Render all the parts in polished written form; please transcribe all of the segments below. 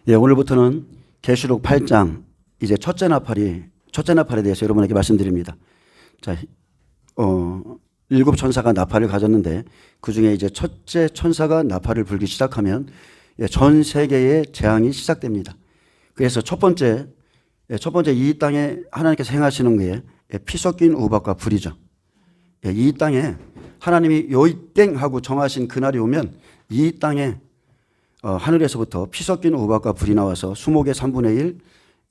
예, 오늘부터는 계시록 8장 이제 첫째 나팔에 대해서 여러분에게 말씀드립니다. 자, 일곱 천사가 나팔을 가졌는데 그 중에 이제 첫째 천사가 나팔을 불기 시작하면 전 세계의 재앙이 시작됩니다. 그래서 첫 번째 이 땅에 하나님께서 행하시는 게 피 섞인 우박과 불이죠. 이 땅에 하나님이 요이땡 하고 정하신 그날이 오면 이 땅에 하늘에서부터 피 섞인 우박과 불이 나와서 수목의 3분의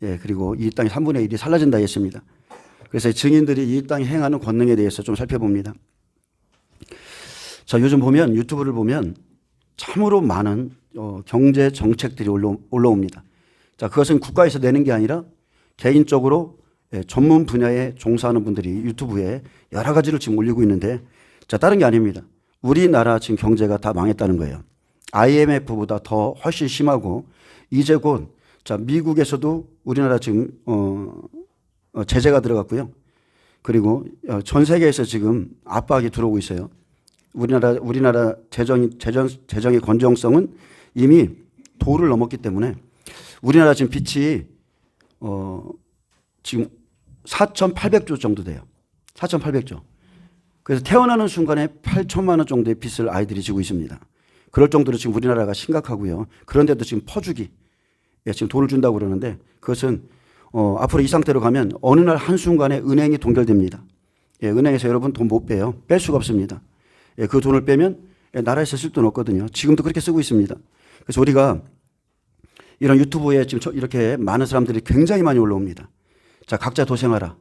1, 그리고 이 땅의 3분의 1이 살라진다 했습니다. 그래서 증인들이 이 땅에 행하는 권능에 대해서 좀 살펴봅니다. 자, 요즘 보면 유튜브를 보면 참으로 많은 경제 정책들이 올라옵니다. 자, 그것은 국가에서 내는 게 아니라 개인적으로 전문 분야에 종사하는 분들이 유튜브에 여러 가지를 지금 올리고 있는데, 자, 다른 게 아닙니다. 우리나라 지금 경제가 다 망했다는 거예요. IMF보다 더 훨씬 심하고 이제 곧 자, 미국에서도 우리나라 지금 제재가 들어갔고요. 그리고 전 세계에서 지금 압박이 들어오고 있어요. 우리나라 재정의 건전성은 이미 도를 넘었기 때문에 우리나라 지금 빚이 지금 4,800조 정도 돼요. 4,800조. 그래서 태어나는 순간에 8천만 원 정도의 빚을 아이들이 지고 있습니다. 그럴 정도로 지금 우리나라가 심각하고요. 그런데도 지금 퍼주기, 지금 돈을 준다고 그러는데 그것은 앞으로 이 상태로 가면 어느 날 한순간에 은행이 동결됩니다. 은행에서 여러분 돈 못 빼요. 뺄 수가 없습니다. 그 돈을 빼면 나라에서 쓸 돈 없거든요. 지금도 그렇게 쓰고 있습니다. 그래서 우리가 이런 유튜브에 지금 이렇게 많은 사람들이 굉장히 많이 올라옵니다. 자, 각자 도생하라.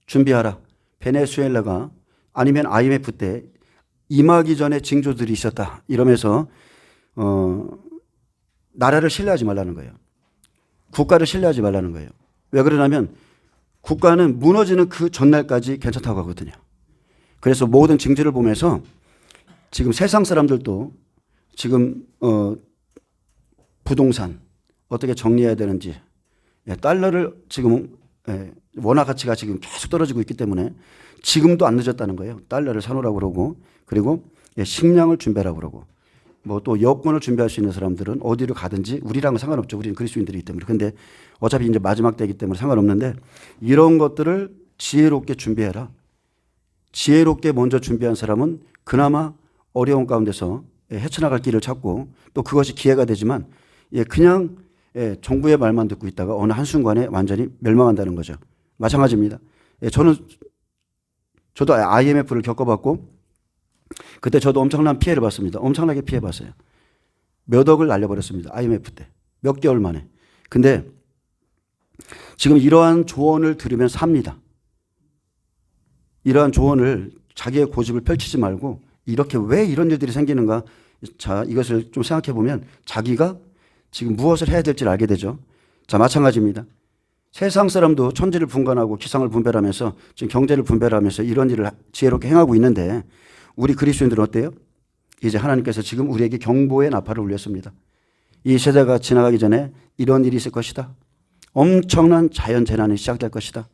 준비하라. 베네수엘라가 아니면 IMF 때 임하기 전에 징조들이 있었다. 이러면서 나라를 신뢰하지 말라는 거예요. 국가를 신뢰하지 말라는 거예요. 왜 그러냐면 국가는 무너지는 그 전날까지 괜찮다고 하거든요. 그래서 모든 징조를 보면서 지금 세상 사람들도 지금 부동산 어떻게 정리해야 되는지, 달러를 지금 원화 가치가 지금 계속 떨어지고 있기 때문에 지금도 안 늦었다는 거예요. 달러를 사놓으라고 그러고, 그리고 식량을 준비하라고 그러고, 뭐 또 여권을 준비할 수 있는 사람들은 어디로 가든지 우리랑은 상관없죠. 우리는 그리스도인들이기 때문에. 근데 어차피 이제 마지막 때이기 때문에 상관없는데 이런 것들을 지혜롭게 준비해라. 지혜롭게 먼저 준비한 사람은 그나마 어려운 가운데서 헤쳐나갈 길을 찾고, 또 그것이 기회가 되지만 그냥 정부의 말만 듣고 있다가 어느 한순간에 완전히 멸망한다는 거죠. 마찬가지입니다. 저도 IMF를 겪어봤고 그때 저도 엄청난 피해를 봤습니다. 엄청나게 피해봤어요. 몇 억을 날려버렸습니다. IMF 때. 몇 개월 만에. 근데 지금 이러한 조언을 들으면 삽니다. 이러한 조언을 자기의 고집을 펼치지 말고 이렇게 왜 이런 일들이 생기는가. 자, 이것을 좀 생각해 보면 자기가 지금 무엇을 해야 될지를 알게 되죠. 자, 마찬가지입니다. 세상 사람도 천지를 분간하고 기상을 분별하면서 지금 경제를 분별하면서 이런 일을 지혜롭게 행하고 있는데 우리 그리스도인들은 어때요? 이제 하나님께서 지금 우리에게 경보의 나팔을 울렸습니다. 이 세대가 지나가기 전에 이런 일이 있을 것이다. 엄청난 자연재난이 시작될 것이다.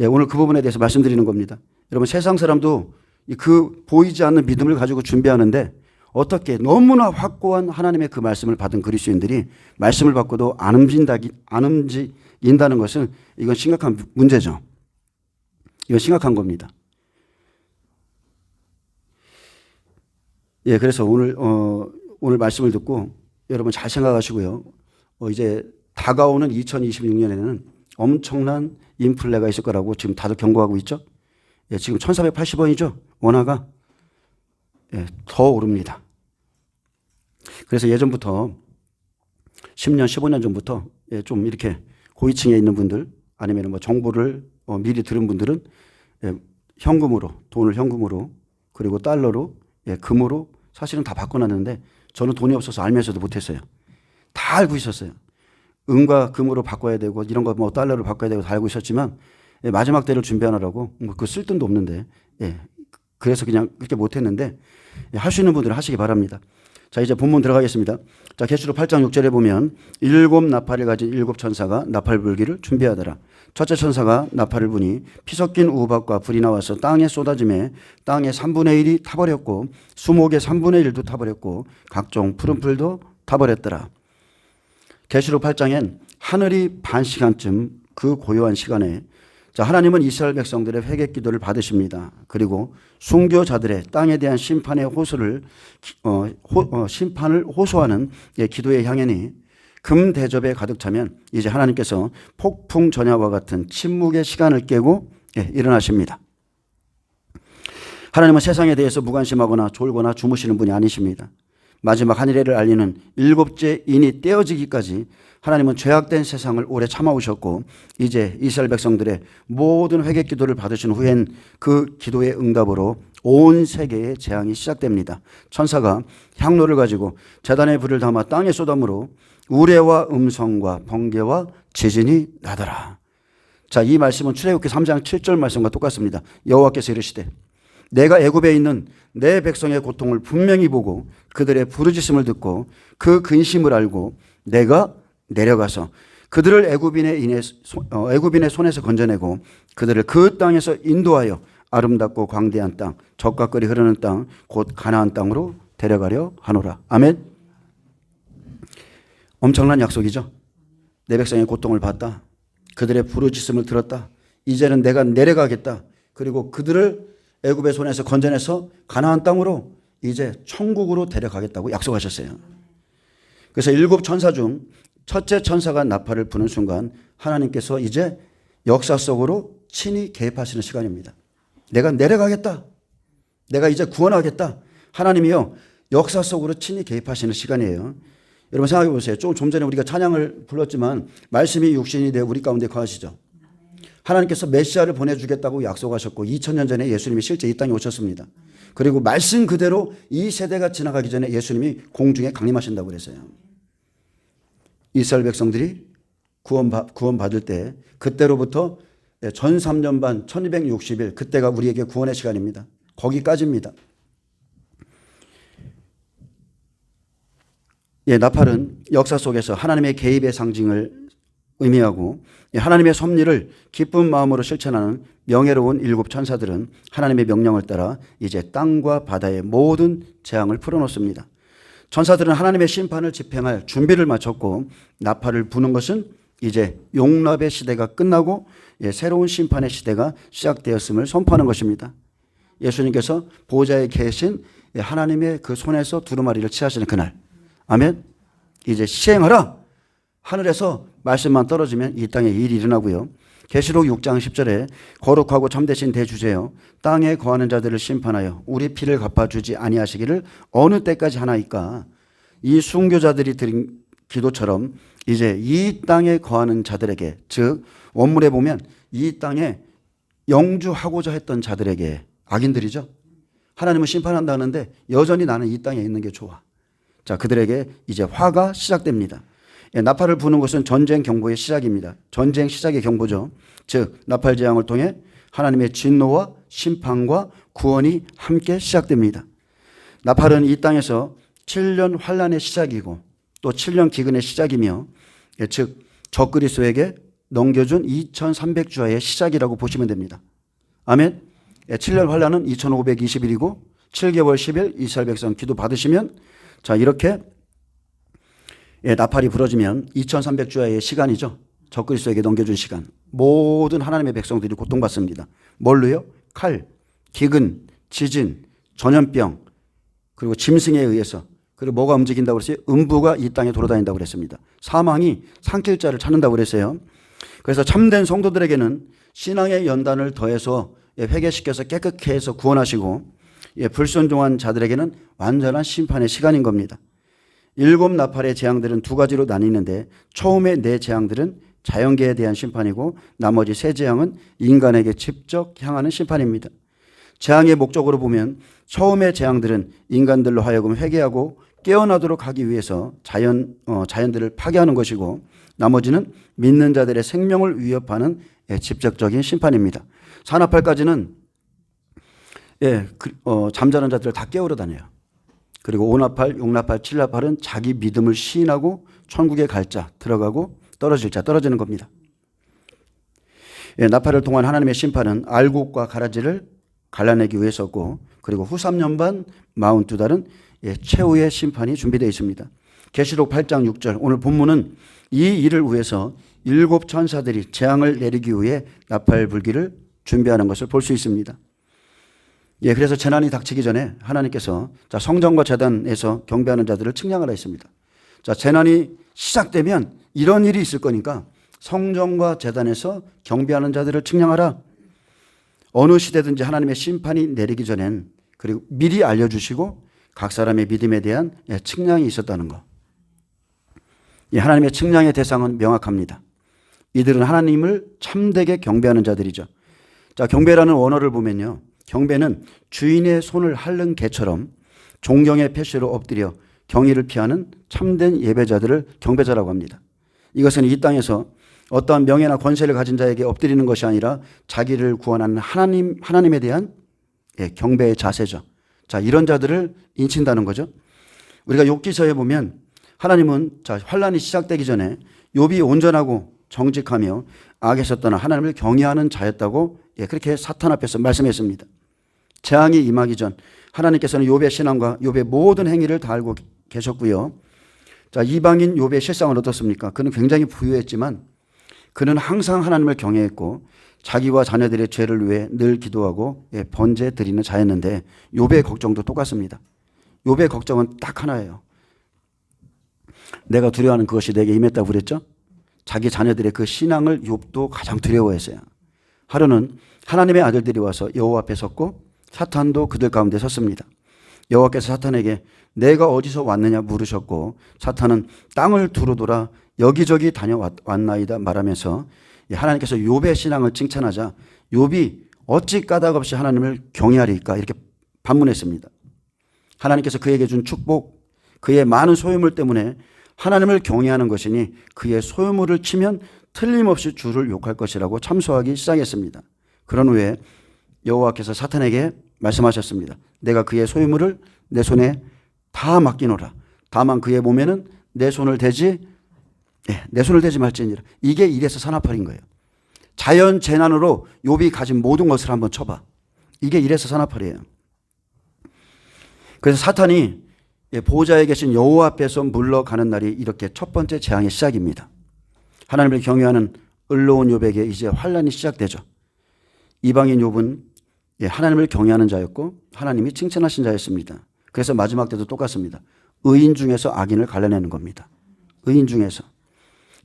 오늘 그 부분에 대해서 말씀드리는 겁니다. 여러분, 세상 사람도 그 보이지 않는 믿음을 가지고 준비하는데 어떻게 너무나 확고한 하나님의 그 말씀을 받은 그리스도인들이 말씀을 받고도 안 움직인다는 것은 이건 심각한 문제죠. 이건 심각한 겁니다. 그래서 오늘 말씀을 듣고 여러분 잘 생각하시고요. 이제 다가오는 2026년에는 엄청난 인플레가 있을 거라고 지금 다들 경고하고 있죠. 지금 1,480원이죠. 원화가. 더 오릅니다. 그래서 예전부터 10년, 15년 전부터 좀 이렇게 고위층에 있는 분들 아니면 뭐 정보를 미리 들은 분들은 현금으로, 돈을 현금으로 그리고 달러로, 금으로 사실은 다 바꿔놨는데 저는 돈이 없어서 알면서도 못했어요. 다 알고 있었어요. 은과 금으로 바꿔야 되고 이런 거 뭐 달러로 바꿔야 되고 다 알고 있었지만 마지막 때를 준비하느라고 뭐 그 쓸 돈도 없는데 그래서 그냥 그렇게 못했는데 할 수 있는 분들은 하시기 바랍니다. 자, 이제 본문 들어가겠습니다. 자, 계시록 8장 6절에 보면 일곱 나팔을 가진 일곱 천사가 나팔 불기를 준비하더라. 첫째 천사가 나팔을 부니 피 섞인 우박과 불이 나와서 땅에 쏟아짐에 땅의 3분의 1이 타버렸고 수목의 3분의 1도 타버렸고 각종 푸른 풀도 타버렸더라. 계시록 8장엔 하늘이 반 시간쯤 그 고요한 시간에 하나님은 이스라엘 백성들의 회개 기도를 받으십니다. 그리고 순교자들의 땅에 대한 심판의 심판을 호소하는 기도의 향연이 금 대접에 가득 차면 이제 하나님께서 폭풍 전야와 같은 침묵의 시간을 깨고 일어나십니다. 하나님은 세상에 대해서 무관심하거나 졸거나 주무시는 분이 아니십니다. 마지막 한일회를 알리는 일곱째 인이 떼어지기까지 하나님은 죄악된 세상을 오래 참아오셨고 이제 이스라엘 백성들의 모든 회개 기도를 받으신 후엔 그 기도의 응답으로 온 세계의 재앙이 시작됩니다. 천사가 향로를 가지고 제단의 불을 담아 땅에 쏟아므로 우레와 음성과 번개와 지진이 나더라. 자, 이 말씀은 출애굽기 3장 7절 말씀과 똑같습니다. 여호와께서 이르시되 내가 애굽에 있는 내 백성의 고통을 분명히 보고 그들의 부르짖음을 듣고 그 근심을 알고 내가 내려가서 그들을 애굽인의 손에서 건져내고 그들을 그 땅에서 인도하여 아름답고 광대한 땅, 젖과 꿀이 흐르는 땅, 곧 가나안 땅으로 데려가려 하노라. 아멘. 엄청난 약속이죠. 내 백성의 고통을 봤다. 그들의 부르짖음을 들었다. 이제는 내가 내려가겠다. 그리고 그들을 애굽의 손에서 건져내서 가나안 땅으로 이제 천국으로 데려가겠다고 약속하셨어요. 그래서 7 천사 중 첫째 천사가 나팔을 부는 순간 하나님께서 이제 역사 속으로 친히 개입하시는 시간입니다. 내가 내려가겠다. 내가 이제 구원하겠다. 하나님이요 역사 속으로 친히 개입하시는 시간이에요. 여러분 생각해 보세요. 좀 전에 우리가 찬양을 불렀지만 말씀이 육신이 되어 우리 가운데 거하시죠. 하나님께서 메시아를 보내주겠다고 약속하셨고 2000년 전에 예수님이 실제 이 땅에 오셨습니다. 그리고 말씀 그대로 이 세대가 지나가기 전에 예수님이 공중에 강림하신다고 그랬어요. 이스라엘 백성들이 구원받을 때 그때로부터 전 3년 반 1260일 그때가 우리에게 구원의 시간입니다. 거기까지입니다. 나팔은 역사 속에서 하나님의 개입의 상징을 의미하고 하나님의 섭리를 기쁜 마음으로 실천하는 명예로운 7 천사들은 하나님의 명령을 따라 이제 땅과 바다의 모든 재앙을 풀어놓습니다. 천사들은 하나님의 심판을 집행할 준비를 마쳤고 나팔을 부는 것은 이제 용납의 시대가 끝나고 새로운 심판의 시대가 시작되었음을 선포하는 것입니다. 예수님께서 보좌에 계신 하나님의 그 손에서 두루마리를 취하시는 그날, 아멘. 이제 시행하라. 하늘에서 말씀만 떨어지면 이 땅에 일이 일어나고요. 계시록 6장 10절에 거룩하고 참되신 대주제여 땅에 거하는 자들을 심판하여 우리 피를 갚아주지 아니하시기를 어느 때까지 하나이까. 이 순교자들이 드린 기도처럼 이제 이 땅에 거하는 자들에게, 즉 원문에 보면 이 땅에 영주하고자 했던 자들에게, 악인들이죠. 하나님은 심판한다는데 여전히 나는 이 땅에 있는 게 좋아. 자, 그들에게 이제 화가 시작됩니다. 나팔을 부는 것은 전쟁 경보의 시작입니다. 전쟁 시작의 경보죠. 즉 나팔 재앙을 통해 하나님의 진노와 심판과 구원이 함께 시작됩니다. 나팔은 이 땅에서 7년 환란의 시작이고 또 7년 기근의 시작이며 즉 적그리스도에게 넘겨준 2300주야의 시작이라고 보시면 됩니다. 아멘. 7년 환란은 2520일이고 7개월 10일 이스라엘 백성 기도 받으시면 자 이렇게 나팔이 부러지면 2300주야의 시간이죠. 적그리스도에게 넘겨준 시간. 모든 하나님의 백성들이 고통받습니다. 뭘로요? 칼, 기근, 지진, 전염병, 그리고 짐승에 의해서. 그리고 뭐가 움직인다고 그랬어요? 음부가 이 땅에 돌아다닌다고 그랬습니다. 사망이 산길자를 찾는다고 그랬어요. 그래서 참된 성도들에게는 신앙의 연단을 더해서 회개시켜서 깨끗게 해서 구원하시고 불순종한 자들에게는 완전한 심판의 시간인 겁니다. 7 나팔의 재앙들은 2가지로 나뉘는데 처음의 4 재앙들은 자연계에 대한 심판이고 나머지 3 재앙은 인간에게 직접 향하는 심판입니다. 재앙의 목적으로 보면 처음의 재앙들은 인간들로 하여금 회개하고 깨어나도록 하기 위해서 자연들을 파괴하는 것이고 나머지는 믿는 자들의 생명을 위협하는 직접적인 심판입니다. 4나팔까지는 잠자는 자들을 다 깨우러 다녀요. 그리고 5나팔, 6나팔, 7나팔은 자기 믿음을 시인하고 천국에 갈 자 들어가고 떨어질 자 떨어지는 겁니다. 나팔을 통한 하나님의 심판은 알곡과 가라지를 갈라내기 위해서였고 그리고 후 3년 반 42달은 최후의 심판이 준비되어 있습니다. 계시록 8장 6절 오늘 본문은 이 일을 위해서 7 천사들이 재앙을 내리기 위해 나팔 불기를 준비하는 것을 볼 수 있습니다. 예, 그래서 재난이 닥치기 전에 하나님께서 자, 성전과 제단에서 경배하는 자들을 측량하라 했습니다. 자, 재난이 시작되면 이런 일이 있을 거니까 성전과 제단에서 경배하는 자들을 측량하라. 어느 시대든지 하나님의 심판이 내리기 전엔 그리고 미리 알려주시고 각 사람의 믿음에 대한 측량이 있었다는 것. 하나님의 측량의 대상은 명확합니다. 이들은 하나님을 참되게 경배하는 자들이죠. 자, 경배라는 원어를 보면요. 경배는 주인의 손을 핥는 개처럼 존경의 표시로 엎드려 경의를 피하는 참된 예배자들을 경배자라고 합니다. 이것은 이 땅에서 어떠한 명예나 권세를 가진 자에게 엎드리는 것이 아니라 자기를 구원하는 하나님에 대한 경배의 자세죠. 자, 이런 자들을 인친다는 거죠. 우리가 욥기서에 보면 하나님은 자, 환란이 시작되기 전에 욥이 온전하고 정직하며 악에서 떠나 하나님을 경외하는 자였다고 그렇게 사탄 앞에서 말씀했습니다. 재앙이 임하기 전 하나님께서는 욥의 신앙과 욥의 모든 행위를 다 알고 계셨고요. 자, 이방인 욥의 실상은 어떻습니까? 그는 굉장히 부유했지만 그는 항상 하나님을 경외했고 자기와 자녀들의 죄를 위해 늘 기도하고 번제 드리는 자였는데 욥의 걱정도 똑같습니다. 욥의 걱정은 딱 하나예요. 내가 두려워하는 그것이 내게 임했다고 그랬죠? 자기 자녀들의 그 신앙을 욥도 가장 두려워했어요. 하루는 하나님의 아들들이 와서 여호와 앞에 섰고 사탄도 그들 가운데 섰습니다. 여호와께서 사탄에게 내가 어디서 왔느냐 물으셨고 사탄은 땅을 두루 돌아 여기저기 다녀왔나이다 말하면서 하나님께서 욥의 신앙을 칭찬하자 욥이 어찌 까닭없이 하나님을 경외하리까 이렇게 반문했습니다. 하나님께서 그에게 준 축복, 그의 많은 소유물 때문에 하나님을 경외하는 것이니 그의 소유물을 치면 틀림없이 주를 욕할 것이라고 참소하기 시작했습니다. 그런 후에 여호와께서 사탄에게 말씀하셨습니다. 내가 그의 소유물을 내 손에 다 맡기노라. 다만 그의 몸에는 내 손을 대지 말지니라. 이게 이래서 산나팔인 거예요. 자연 재난으로 욥이 가진 모든 것을 한번 쳐봐. 이게 이래서 산나팔이에요. 그래서 사탄이 보좌에 계신 여호와 앞에서 물러가는 날이 이렇게 첫 번째 재앙의 시작입니다. 하나님을 경외하는 의로운 욥에게 이제 환란이 시작되죠. 이방인 욥은 하나님을 경외하는 자였고 하나님이 칭찬하신 자였습니다. 그래서 마지막 때도 똑같습니다. 의인 중에서 악인을 갈라내는 겁니다. 의인 중에서.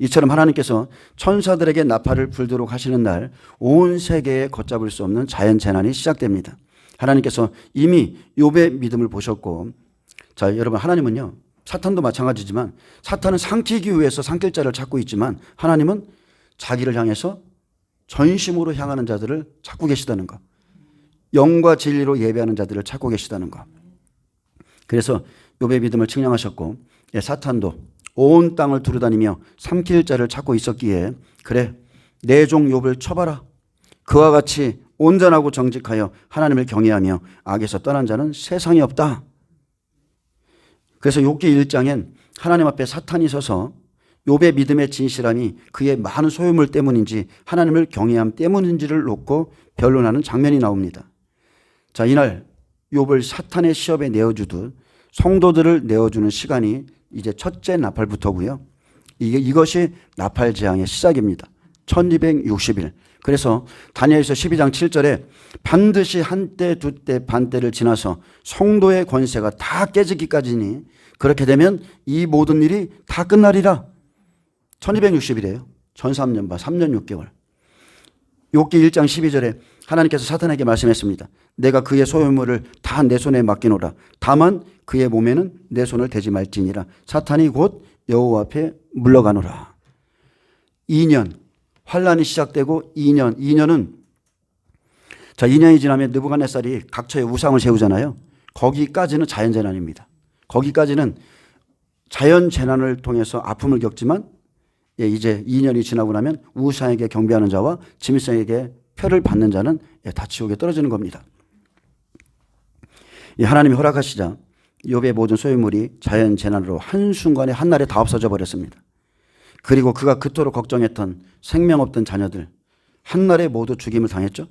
이처럼 하나님께서 천사들에게 나팔을 불도록 하시는 날 온 세계에 걷잡을 수 없는 자연 재난이 시작됩니다. 하나님께서 이미 욥의 믿음을 보셨고 자, 여러분 하나님은요. 사탄도 마찬가지지만 사탄은 삼키기 위해서 삼킬 자를 찾고 있지만 하나님은 자기를 향해서 전심으로 향하는 자들을 찾고 계시다는 것. 영과 진리로 예배하는 자들을 찾고 계시다는 것. 그래서 욥의 믿음을 측량하셨고 사탄도 온 땅을 두루다니며 삼킬 자를 찾고 있었기에 그래 내 종 욥을 쳐봐라. 그와 같이 온전하고 정직하여 하나님을 경외하며 악에서 떠난 자는 세상에 없다. 그래서 욥기 1장엔 하나님 앞에 사탄이 서서 욥의 믿음의 진실함이 그의 많은 소유물 때문인지 하나님을 경외함 때문인지를 놓고 변론하는 장면이 나옵니다. 자, 이날 욥을 사탄의 시험에 내어주듯 성도들을 내어주는 시간이 이제 첫째 나팔부터고요. 이것이 나팔 재앙의 시작입니다. 1260일. 그래서 다니엘서 12장 7절에 반드시 한때 두때 반때를 지나서 성도의 권세가 다 깨지기까지니 그렇게 되면 이 모든 일이 다 끝나리라. 1260일이에요. 전 3년 반 3년 6개월. 욥기 1장 12절에 하나님께서 사탄에게 말씀했습니다. 내가 그의 소유물을 다 내 손에 맡기노라. 다만 그의 몸에는 내 손을 대지 말지니라. 사탄이 곧 여호와 앞에 물러가노라. 2년 환란이 시작되고 2년은 자 2년이 지나면 느부갓네살이 각처에 우상을 세우잖아요. 거기까지는 자연재난입니다. 거기까지는 자연재난을 통해서 아픔을 겪지만 이제 2년이 지나고 나면 우상에게 경배하는 자와 짐승에게 표를 받는 자는 다 지옥에 떨어지는 겁니다. 하나님이 허락하시자 욥의 모든 소유물이 자연재난으로 한순간에 한날에 다 없어져 버렸습니다. 그리고 그가 그토록 걱정했던 생명 없던 자녀들 한날에 모두 죽임을 당했죠.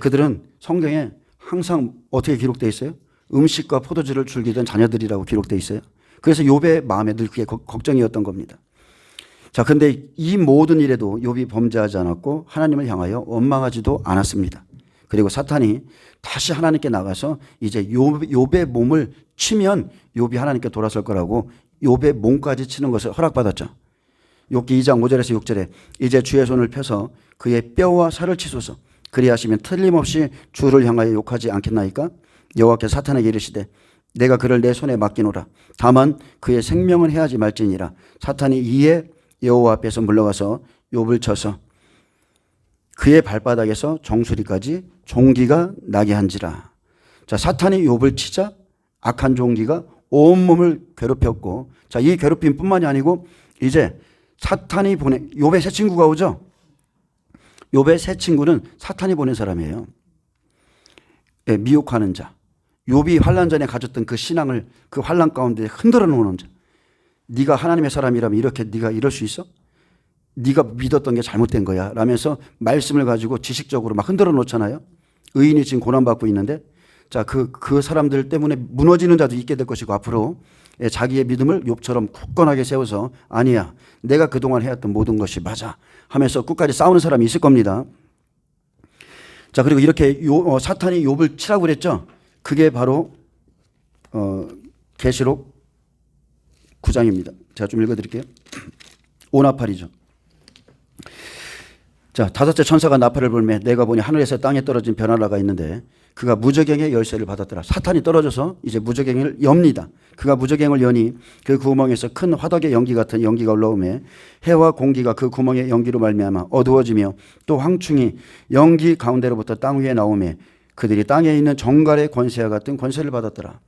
그들은 성경에 항상 어떻게 기록되어 있어요? 음식과 포도주를 즐기던 자녀들이라고 기록되어 있어요. 그래서 욥의 마음에 늘 그게 걱정이었던 겁니다. 자, 근데 이 모든 일에도 욥이 범죄하지 않았고 하나님을 향하여 원망하지도 않았습니다. 그리고 사탄이 다시 하나님께 나가서 이제 욥의 몸을 치면 욥이 하나님께 돌아설 거라고 욥의 몸까지 치는 것을 허락받았죠. 욥기 2장 5절에서 6절에 이제 주의 손을 펴서 그의 뼈와 살을 치소서. 그리하시면 틀림없이 주를 향하여 욕하지 않겠나이까? 여호와께서 사탄에게 이르시되 내가 그를 내 손에 맡기노라. 다만 그의 생명은 해하지 말지니라. 사탄이 이에 여호와 앞에서 물러가서 욥을 쳐서 그의 발바닥에서 정수리까지 종기가 나게 한지라. 자, 사탄이 욥을 치자 악한 종기가 온몸을 괴롭혔고, 자, 이 괴롭힘뿐만이 아니고 이제 사탄이 보낸 욥의 새 친구가 오죠. 욥의 새 친구는 사탄이 보낸 사람이에요. 예, 미혹하는 자. 욥이 환난 전에 가졌던 그 신앙을 그 환난 가운데 흔들어 놓는 자. 네가 하나님의 사람이라면 이렇게 네가 이럴 수 있어? 네가 믿었던 게 잘못된 거야 라면서 말씀을 가지고 지식적으로 막 흔들어 놓잖아요. 의인이 지금 고난받고 있는데, 자, 그 사람들 때문에 무너지는 자도 있게 될 것이고 앞으로 자기의 믿음을 욥처럼 굳건하게 세워서 아니야, 내가 그동안 해왔던 모든 것이 맞아 하면서 끝까지 싸우는 사람이 있을 겁니다. 자, 그리고 이렇게 사탄이 욥을 치라고 그랬죠. 그게 바로 계시록 9장입니다. 제가 좀 읽어드릴게요. 오나팔이죠. 자, 다섯째 천사가 나팔을 불매 내가 보니 하늘에서 땅에 떨어진 변화라가 있는데 그가 무저갱의 열쇠를 받았더라. 사탄이 떨어져서 이제 무저갱을 엽니다. 그가 무저갱을 여니 그 구멍에서 큰 화덕의 연기 같은 연기가 올라오매 해와 공기가 그 구멍의 연기로 말미암아 어두워지며 또 황충이 연기 가운데로부터 땅 위에 나오매 그들이 땅에 있는 정갈의 권세와 같은 권세를 받았더라.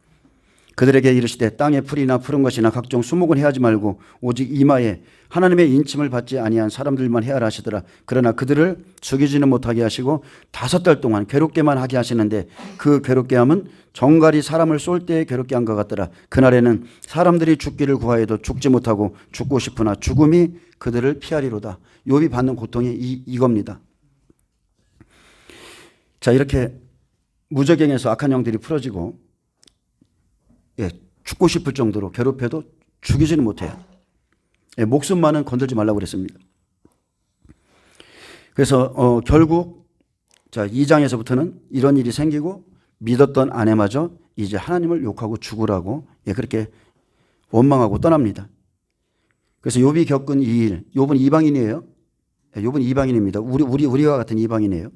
그들에게 이르시되 땅에 풀이나 푸른 것이나 각종 수목은 해하지 말고 오직 이마에 하나님의 인침을 받지 아니한 사람들만 해하라 하시더라. 그러나 그들을 죽이지는 못하게 하시고 5달 동안 괴롭게만 하게 하시는데 그 괴롭게 함은 정갈이 사람을 쏠 때에 괴롭게 한 것 같더라. 그날에는 사람들이 죽기를 구하여도 죽지 못하고 죽고 싶으나 죽음이 그들을 피하리로다. 욥이 받는 고통이 이겁니다. 자, 이렇게 무저갱에서 악한 영들이 풀어지고 죽고 싶을 정도로 괴롭혀도 죽이지는 못해요. 목숨만은 건들지 말라고 그랬습니다. 그래서 결국 자, 2장에서부터는 이런 일이 생기고 믿었던 아내마저 이제 하나님을 욕하고 죽으라고 그렇게 원망하고 떠납니다. 그래서 욥이 겪은 이 일, 욥은 이방인이에요. 욥은 이방인입니다. 우리와 같은 이방인이에요.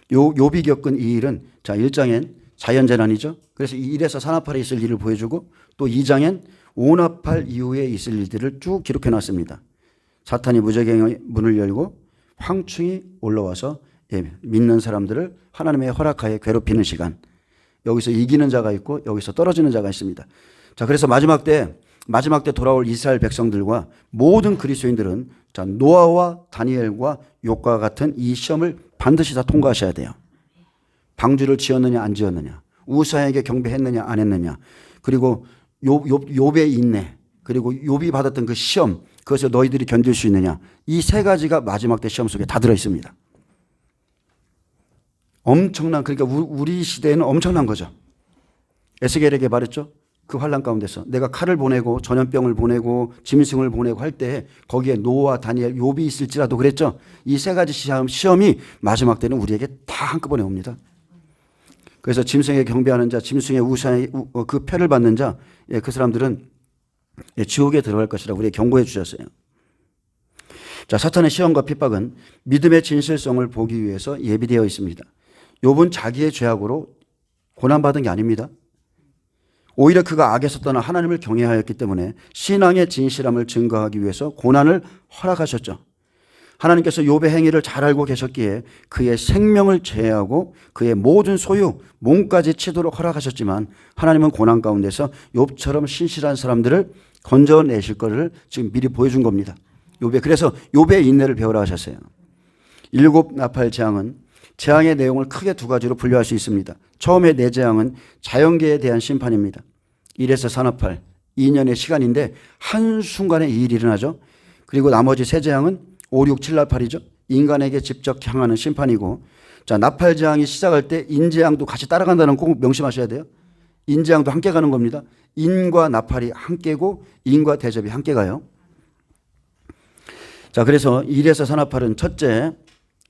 욥이 겪은 이 일은 자, 1장엔 자연재난이죠. 그래서 이 일에서 산나팔에 있을 일을 보여주고 또 2장엔 오나팔 이후에 있을 일들을 쭉 기록해 놨습니다. 사탄이 무저갱의 문을 열고 황충이 올라와서 믿는 사람들을 하나님의 허락하에 괴롭히는 시간. 여기서 이기는 자가 있고 여기서 떨어지는 자가 있습니다. 자, 그래서 마지막 때 돌아올 이스라엘 백성들과 모든 그리스도인들은 자, 노아와 다니엘과 욥과 같은 이 시험을 반드시 다 통과하셔야 돼요. 방주를 지었느냐 안 지었느냐, 우사에게 경배했느냐 안 했느냐, 그리고 욥의 인내, 그리고 욥이 받았던 그 시험, 그것을 너희들이 견딜 수 있느냐, 이 세 가지가 마지막 때 시험 속에 다 들어있습니다. 엄청난, 그러니까 우리 시대에는 엄청난 거죠. 에스겔에게 말했죠. 그 환난 가운데서 내가 칼을 보내고 전염병을 보내고 짐승을 보내고 할 때 거기에 노아, 다니엘, 욥이 있을지라도 그랬죠. 이 세 가지 시험이 마지막 때는 우리에게 다 한꺼번에 옵니다. 그래서 짐승에 경배하는 자, 짐승의 우상의 그 표를 받는 자, 그 사람들은 지옥에 들어갈 것이라고 우리에게 경고해 주셨어요. 자, 사탄의 시험과 핍박은 믿음의 진실성을 보기 위해서 예비되어 있습니다. 욥은 자기의 죄악으로 고난받은 게 아닙니다. 오히려 그가 악에서 떠나 하나님을 경외하였기 때문에 신앙의 진실함을 증거하기 위해서 고난을 허락하셨죠. 하나님께서 욥의 행위를 잘 알고 계셨기에 그의 생명을 제외하고 그의 모든 소유, 몸까지 치도록 허락하셨지만 하나님은 고난 가운데서 욥처럼 신실한 사람들을 건져내실 것을 지금 미리 보여준 겁니다. 그래서 욥의 인내를 배우라 하셨어요. 7 나팔 재앙은 재앙의 내용을 크게 2가지로 분류할 수 있습니다. 처음에 4재앙은 자연계에 대한 심판입니다. 1에서 4나팔, 2년의 시간인데 한순간에 이 일이 일어나죠. 그리고 나머지 3재앙은 5, 6, 7, 나팔이죠. 인간에게 직접 향하는 심판이고, 자, 나팔 재앙이 시작할 때 인재앙도 같이 따라간다는 꼭 명심하셔야 돼요. 인재양도 함께 가는 겁니다. 인과 나팔이 함께고 인과 대접이 함께 가요. 자, 그래서 이레서 사나팔은 첫째,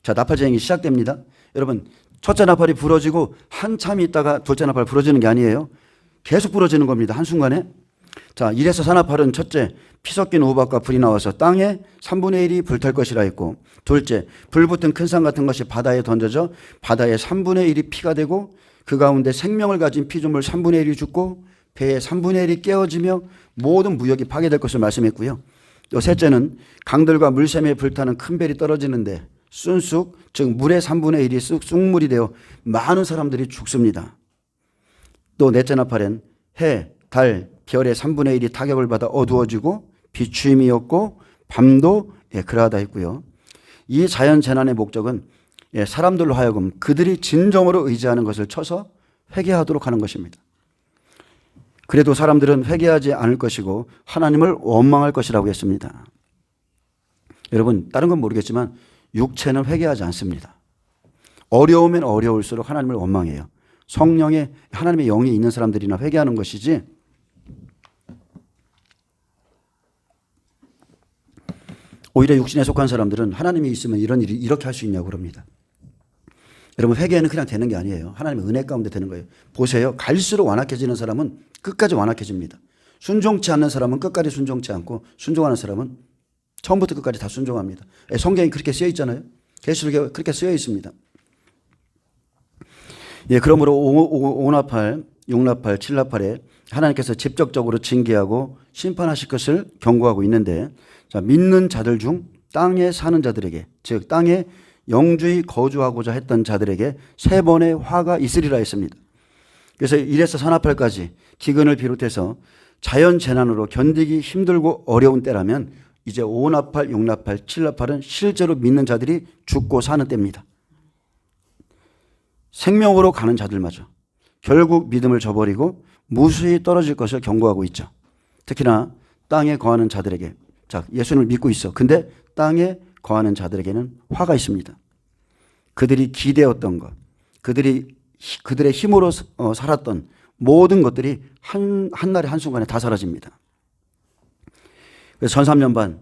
자, 나팔 진행이 시작됩니다. 여러분, 첫째 나팔이 부러지고 한참 있다가 둘째 나팔 부러지는 게 아니에요. 계속 부러지는 겁니다. 한순간에. 자, 이레서 사나팔은 첫째, 피 섞인 우박과 불이 나와서 땅에 3분의 1이 불탈 것이라 했고, 둘째, 불 붙은 큰 산 같은 것이 바다에 던져져 바다의 3분의 1이 피가 되고 그 가운데 생명을 가진 피조물 3분의 1이 죽고 배의 3분의 1이 깨어지며 모든 무역이 파괴될 것을 말씀했고요. 또 셋째는 강들과 물샘에 불타는 큰 벨이 떨어지는데 순쑥, 즉 물의 3분의 1이 쑥물이 되어 많은 사람들이 죽습니다. 또 넷째 나팔엔 해, 달, 별의 3분의 1이 타격을 받아 어두워지고 비추임이 없고 밤도 그러하다 했고요. 이 자연 재난의 목적은 사람들로 하여금 그들이 진정으로 의지하는 것을 쳐서 회개하도록 하는 것입니다. 그래도 사람들은 회개하지 않을 것이고 하나님을 원망할 것이라고 했습니다. 여러분, 다른 건 모르겠지만 육체는 회개하지 않습니다. 어려우면 어려울수록 하나님을 원망해요. 성령의 하나님의 영이 있는 사람들이나 회개하는 것이지, 오히려 육신에 속한 사람들은 하나님이 있으면 이런 일이 이렇게 할 수 있냐고 그럽니다. 여러분, 회개는 그냥 되는 게 아니에요. 하나님의 은혜 가운데 되는 거예요. 보세요. 갈수록 완악해지는 사람은 끝까지 완악해집니다. 순종치 않는 사람은 끝까지 순종치 않고, 순종하는 사람은 처음부터 끝까지 다 순종합니다. 성경이 그렇게 쓰여 있잖아요. 계시록에 그렇게 쓰여 있습니다. 그러므로 5나팔, 6나팔, 7나팔에 하나님께서 직접적으로 징계하고 심판하실 것을 경고하고 있는데, 자, 믿는 자들 중 땅에 사는 자들에게, 즉 땅에 영주히 거주하고자 했던 자들에게 3번의 화가 있으리라 했습니다. 그래서 1에서 4나팔까지 기근을 비롯해서 자연 재난으로 견디기 힘들고 어려운 때라면 이제 5나팔, 6나팔, 7나팔은 실제로 믿는 자들이 죽고 사는 때입니다. 생명으로 가는 자들마저 결국 믿음을 저버리고 무수히 떨어질 것을 경고하고 있죠. 특히나 땅에 거하는 자들에게, 자, 예수님을 믿고 있어. 근데 땅에 거하는 자들에게는 화가 있습니다. 그들이 기대었던 것, 그들의 힘으로 살았던 모든 것들이 한날에 한순간에 다 사라집니다. 그래서 전 3년 반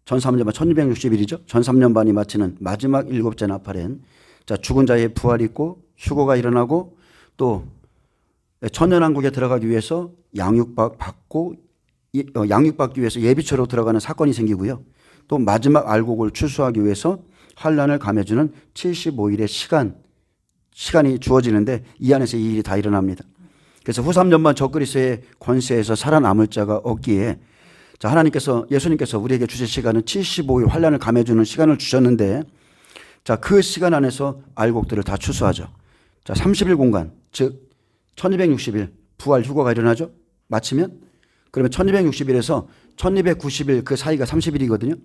1260일이죠. 전 3년 반이 마치는 마지막 7째 나팔엔, 자, 죽은 자의 부활이 있고 휴거가 일어나고 또 천년왕국에 들어가기 위해서 양육받기 위해서 예비처로 들어가는 사건이 생기고요. 또 마지막 알곡을 추수하기 위해서 환란을 감해주는 75일의 시간이 주어지는데 이 안에서 이 일이 다 일어납니다. 그래서 후 3년반 적그리스도의 권세에서 살아남을 자가 없기에, 자, 예수님께서 우리에게 주실 시간은 75일 환란을 감해주는 시간을 주셨는데, 자, 그 시간 안에서 알곡들을 다 추수하죠. 자, 30일 공간, 즉 1260일 부활 휴거가 일어나죠. 마치면 그러면 1260일에서 1290일 그 사이가 30일이거든요.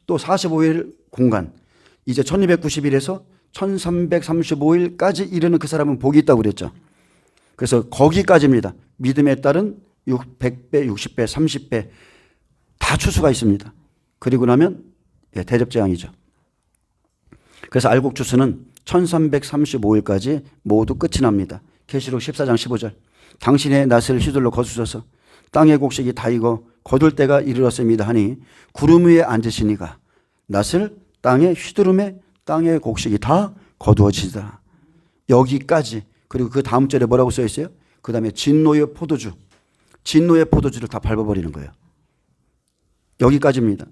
또 45일 공간, 이제 1290일에서 1335일까지 이르는 그 사람은 복이 있다고 그랬죠. 그래서 거기까지입니다. 믿음에 따른 100배, 60배, 30배 다 추수가 있습니다. 그리고 나면 대접재앙이죠. 그래서 알곡 추수는 1335일까지 모두 끝이 납니다. 계시록 14장 15절. 당신의 낫을 휘둘러 거두셔서 땅의 곡식이 다 익어 거둘 때가 이르렀습니다 하니 구름 위에 앉으시니가 낫을 땅에 휘두름에 땅의 곡식이 다 거두어지더라. 여기까지. 그리고 그 다음 절에 뭐라고 써 있어요? 그 다음에 진노의 포도주를 다 밟아버리는 거예요. 여기까지입니다.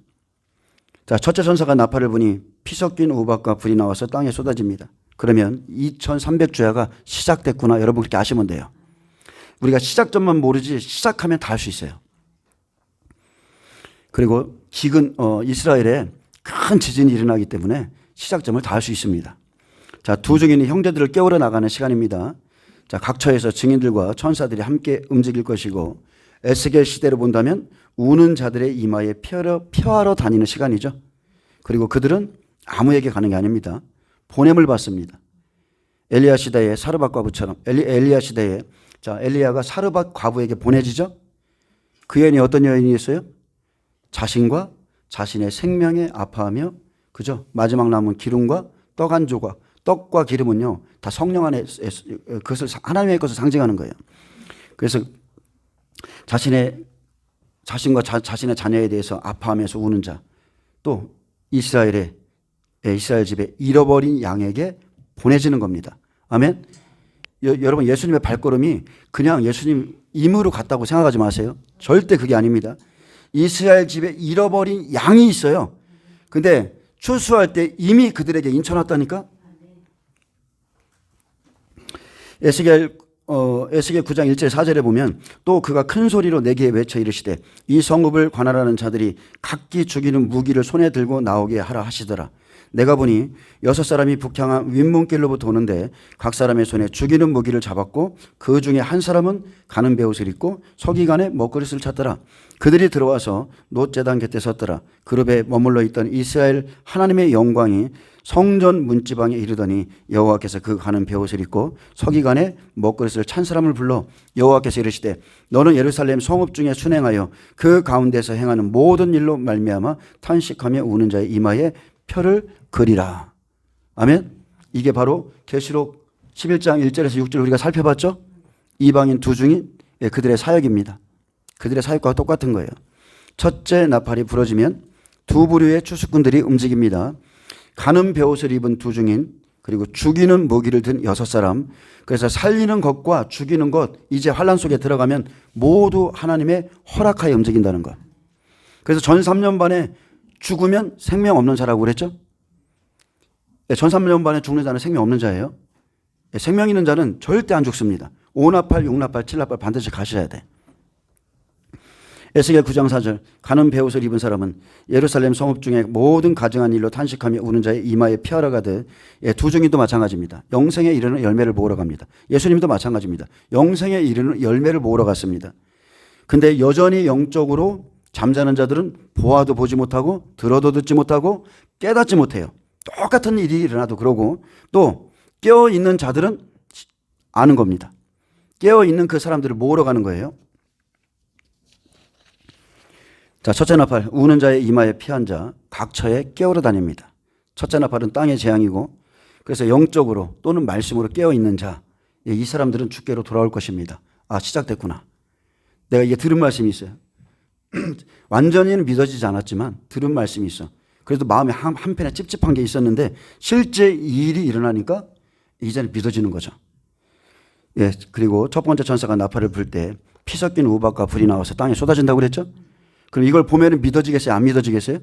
자, 첫째 천사가 나팔을 부니 피 섞인 우박과 불이 나와서 땅에 쏟아집니다. 그러면 2300주야가 시작됐구나. 여러분 그렇게 아시면 돼요. 우리가 시작점만 모르지 시작하면 다 할 수 있어요. 그리고 이스라엘에 큰 지진이 일어나기 때문에 시작점을 다 할 수 있습니다. 자, 두 증인이 형제들을 깨우러 나가는 시간입니다. 자, 각 처에서 증인들과 천사들이 함께 움직일 것이고, 에스겔 시대로 본다면 우는 자들의 이마에 표하러 다니는 시간이죠. 그리고 그들은 아무에게 가는 게 아닙니다. 보냄을 받습니다. 엘리야 시대의 사르밧 과부처럼 엘리야 시대에, 자, 엘리야가 사르밧 과부에게 보내지죠. 그 여인이 어떤 여인이었어요? 자신과 자신의 생명에 아파하며, 그죠? 마지막 남은 기름과 떡 한 조각, 떡과 기름은요 다 성령 안에 그것을 하나님의 것을 상징하는 거예요. 그래서 자신과 자신의 자녀에 대해서 아파하면서 우는 자, 또 이스라엘 집에 잃어버린 양에게 보내지는 겁니다. 아멘. 여러분, 예수님의 발걸음이 그냥 예수님 임으로 갔다고 생각하지 마세요. 절대 그게 아닙니다. 이스라엘 집에 잃어버린 양이 있어요. 근데 추수할 때 이미 그들에게 인쳐놨다니까. 에스겔 9장 1절 4절에 보면 또 그가 큰 소리로 내게 외쳐 이르시되 이 성읍을 관할하는 자들이 각기 죽이는 무기를 손에 들고 나오게 하라 하시더라. 내가 보니 6사람이 북향한 윗문길로부터 오는데 각 사람의 손에 죽이는 무기를 잡았고 그 중에 한 사람은 가는 베옷을 입고 서기관에 먹그릇을 찾더라. 그들이 들어와서 놋제단 곁에 섰더라. 그룹에 머물러 있던 이스라엘 하나님의 영광이 성전 문지방에 이르더니 여호와께서 그 가는 베옷을 입고 서기관에 먹그릇을 찬 사람을 불러 여호와께서 이르시되 너는 예루살렘 성읍 중에 순행하여 그 가운데서 행하는 모든 일로 말미암아 탄식하며 우는 자의 이마에 표를 그리라. 아멘. 이게 바로 계시록 11장 1절에서 6절 우리가 살펴봤죠. 이방인 두 중인 그들의 사역입니다. 그들의 사역과 똑같은 거예요. 첫째 나팔이 부러지면 두 부류의 추수꾼들이 움직입니다. 가는 베옷을 입은 두 중인, 그리고 죽이는 무기를 든 6사람. 그래서 살리는 것과 죽이는 것, 이제 환란 속에 들어가면 모두 하나님의 허락하에 움직인다는 것. 그래서 전 3년 반에 죽으면 생명 없는 자라고 그랬죠. 전 3년 반에 죽는 자는 생명 없는 자예요. 생명 있는 자는 절대 안 죽습니다. 5나팔, 6나팔, 7나팔 반드시 가셔야 돼. 에스겔 9장 4절 가는 베옷을 입은 사람은 예루살렘 성읍 중에 모든 가증한 일로 탄식하며 우는 자의 이마에 피하러 가듯. 두 중인도 마찬가지입니다. 영생에 이르는 열매를 모으러 갑니다. 예수님도 마찬가지입니다. 영생에 이르는 열매를 모으러 갔습니다. 근데 여전히 영적으로 잠자는 자들은 보아도 보지 못하고 들어도 듣지 못하고 깨닫지 못해요. 똑같은 일이 일어나도 그러고, 또 깨어있는 자들은 아는 겁니다. 깨어있는 그 사람들을 모으러 가는 거예요. 자, 첫째 나팔, 우는 자의 이마에 피한 자, 각처에 깨우러 다닙니다. 첫째 나팔은 땅의 재앙이고, 그래서 영적으로 또는 말씀으로 깨어있는 자, 이 사람들은 주께로 돌아올 것입니다. 아, 시작됐구나. 내가 이게 들은 말씀이 있어요. 완전히는 믿어지지 않았지만 들은 말씀이 있어. 그래도 마음에 한편에 찝찝한 게 있었는데 실제 이 일이 일어나니까 이제는 믿어지는 거죠. 예, 그리고 첫 번째 천사가 나팔을 불 때 피 섞인 우박과 불이 나와서 땅에 쏟아진다고 그랬죠. 그럼 이걸 보면 믿어지겠어요? 안 믿어지겠어요?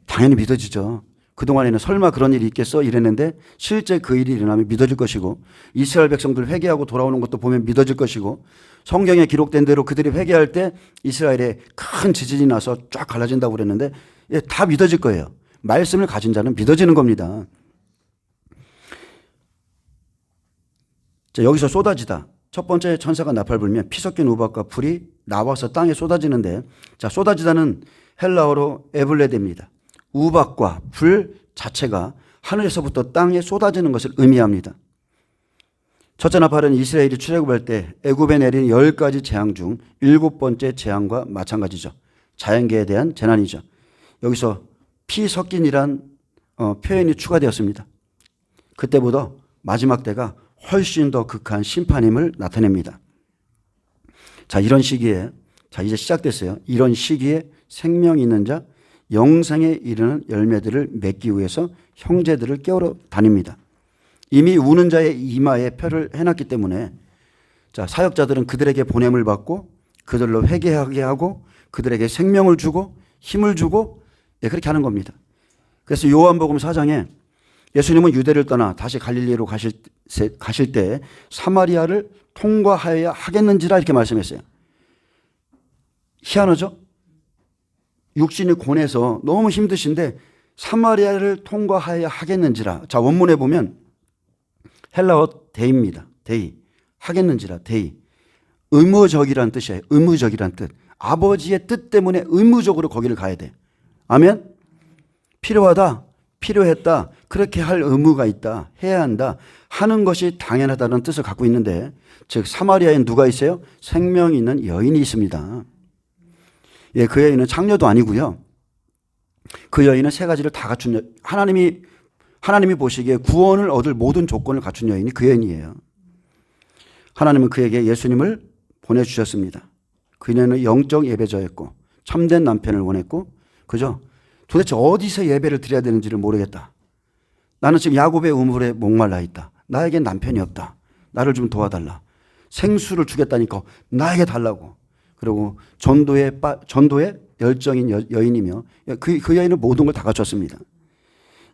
당연히 믿어지죠. 그동안에는 설마 그런 일이 있겠어? 이랬는데 실제 그 일이 일어나면 믿어질 것이고, 이스라엘 백성들 회개하고 돌아오는 것도 보면 믿어질 것이고, 성경에 기록된 대로 그들이 회개할 때 이스라엘에 큰 지진이 나서 쫙 갈라진다고 그랬는데 다 믿어질 거예요. 말씀을 가진 자는 믿어지는 겁니다. 자, 여기서 쏟아지다. 첫 번째 천사가 나팔 불면 피 섞인 우박과 불이 나와서 땅에 쏟아지는데, 자, 쏟아지다는 헬라어로 에블레데입니다. 우박과 불 자체가 하늘에서부터 땅에 쏟아지는 것을 의미합니다. 첫째 나팔은 이스라엘이 출애굽할 때 애굽에 내린 10가지 재앙 중 7번째 재앙과 마찬가지죠. 자연계에 대한 재난이죠. 여기서 피 섞인이란 표현이 추가되었습니다. 그때보다 마지막 때가 훨씬 더 극한 심판임을 나타냅니다. 자, 이런 시기에, 자, 이제 시작됐어요. 이런 시기에 생명 있는 자, 영생에 이르는 열매들을 맺기 위해서 형제들을 깨우러 다닙니다. 이미 우는 자의 이마에 표를 해놨기 때문에, 자, 사역자들은 그들에게 보냄을 받고 그들로 회개하게 하고 그들에게 생명을 주고 힘을 주고, 네, 그렇게 하는 겁니다. 그래서 요한복음 4장에 예수님은 유대를 떠나 다시 갈릴리로 가실 때 사마리아를 통과하여야 하겠는지라 이렇게 말씀했어요. 희한하죠? 육신이 고뇌서 너무 힘드신데 사마리아를 통과하여야 하겠는지라. 자, 원문에 보면 헬라어 데이입니다. 데이. 하겠는지라. 데이. 의무적이란 뜻이에요. 의무적이란 뜻. 아버지의 뜻 때문에 의무적으로 거기를 가야 돼. 아멘? 필요하다. 필요했다. 그렇게 할 의무가 있다. 해야 한다. 하는 것이 당연하다는 뜻을 갖고 있는데, 즉 사마리아에 누가 있어요? 생명 있는 여인이 있습니다. 예, 그 여인은 창녀도 아니고요. 그 여인은 세 가지를 다 갖춘 하나님이 보시기에 구원을 얻을 모든 조건을 갖춘 여인이 그 여인이에요. 하나님은 그에게 예수님을 보내주셨습니다. 그녀는 영적 예배자였고 참된 남편을 원했고, 그죠? 도대체 어디서 예배를 드려야 되는지를 모르겠다. 나는 지금 야곱의 우물에 목말라 있다. 나에겐 남편이 없다. 나를 좀 도와달라. 생수를 주겠다니까 나에게 달라고. 그리고 전도에 열정인 여인이며 그 여인은 모든 걸 다 갖췄습니다.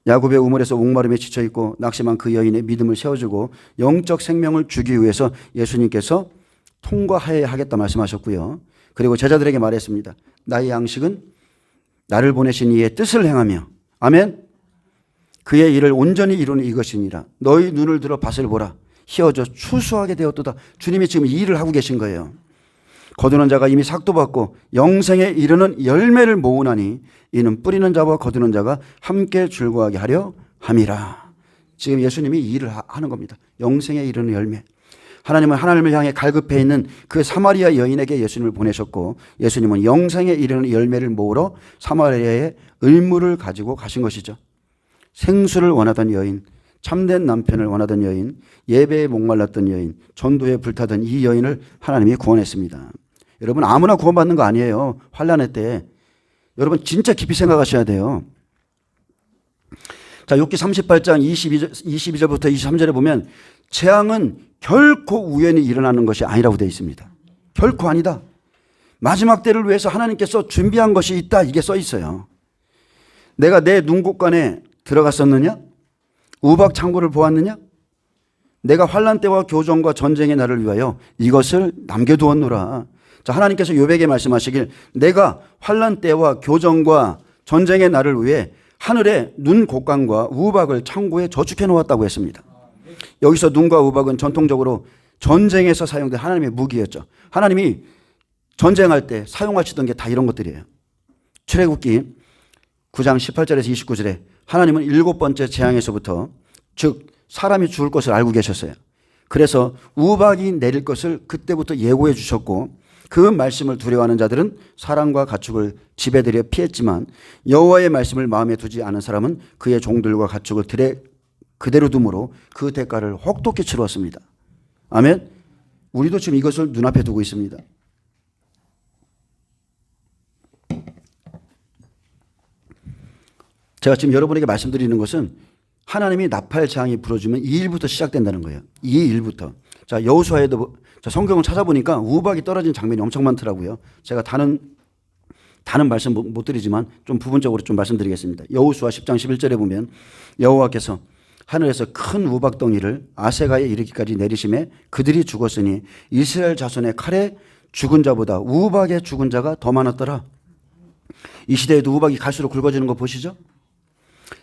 야곱의 우물에서 목마름에 지쳐있고 낙심한 그 여인의 믿음을 세워주고 영적 생명을 주기 위해서 예수님께서 통과해야 하겠다 말씀하셨고요. 그리고 제자들에게 말했습니다. 나의 양식은 나를 보내신 이의 뜻을 행하며, 아멘, 그의 일을 온전히 이루는 이것이니라. 너희 눈을 들어 밭을 보라. 희어져 추수하게 되었도다. 주님이 지금 이 일을 하고 계신 거예요. 거두는 자가 이미 삭도 받고 영생에 이르는 열매를 모으나니 이는 뿌리는 자와 거두는 자가 함께 즐거워하게 하려 함이라. 지금 예수님이 이 일을 하는 겁니다. 영생에 이르는 열매. 하나님은 하나님을 향해 갈급해 있는 그 사마리아 여인에게 예수님을 보내셨고, 예수님은 영생에 이르는 열매를 모으러 사마리아에 의무를 가지고 가신 것이죠. 생수를 원하던 여인, 참된 남편을 원하던 여인, 예배에 목말랐던 여인, 전도에 불타던 이 여인을 하나님이 구원했습니다. 여러분, 아무나 구원받는 거 아니에요. 환난의 때 여러분 진짜 깊이 생각하셔야 돼요. 자, 욥기 38장 22절부터 23절에 보면 재앙은 결코 우연히 일어나는 것이 아니라고 되어 있습니다. 결코 아니다. 마지막 때를 위해서 하나님께서 준비한 것이 있다, 이게 써 있어요. 내가 내 눈곳간에 들어갔었느냐? 우박 창고를 보았느냐? 내가 환난 때와 교정과 전쟁의 날을 위하여 이것을 남겨두었노라. 자, 하나님께서 욥에게 말씀하시길 내가 환난 때와 교정과 전쟁의 날을 위해 하늘에 눈 곡간과 우박을 창고에 저축해 놓았다고 했습니다. 여기서 눈과 우박은 전통적으로 전쟁에서 사용된 하나님의 무기였죠. 하나님이 전쟁할 때 사용하시던 게 다 이런 것들이에요. 출애굽기 9장 18절에서 29절에 하나님은 7번째 재앙에서부터, 즉 사람이 죽을 것을 알고 계셨어요. 그래서 우박이 내릴 것을 그때부터 예고해 주셨고, 그 말씀을 두려워하는 자들은 사람과 가축을 집에 들여 피했지만 여호와의 말씀을 마음에 두지 않은 사람은 그의 종들과 가축을 들에 그대로 둠으로 그 대가를 혹독히 치루었습니다. 아멘. 우리도 지금 이것을 눈앞에 두고 있습니다. 제가 지금 여러분에게 말씀드리는 것은 하나님이 나팔 재앙이 불어주면 이 일부터 시작된다는 거예요. 이 일부터. 자, 여호수아에도 성경을 찾아보니까 우박이 떨어진 장면이 엄청 많더라고요. 제가 다는 말씀 못 드리지만 좀 부분적으로 좀 말씀드리겠습니다. 여호수아 10장 11절에 보면 여호와께서 하늘에서 큰 우박덩이를 아세가에 이르기까지 내리심에 그들이 죽었으니 이스라엘 자손의 칼에 죽은 자보다 우박에 죽은 자가 더 많았더라. 이 시대에도 우박이 갈수록 굵어지는 거 보시죠?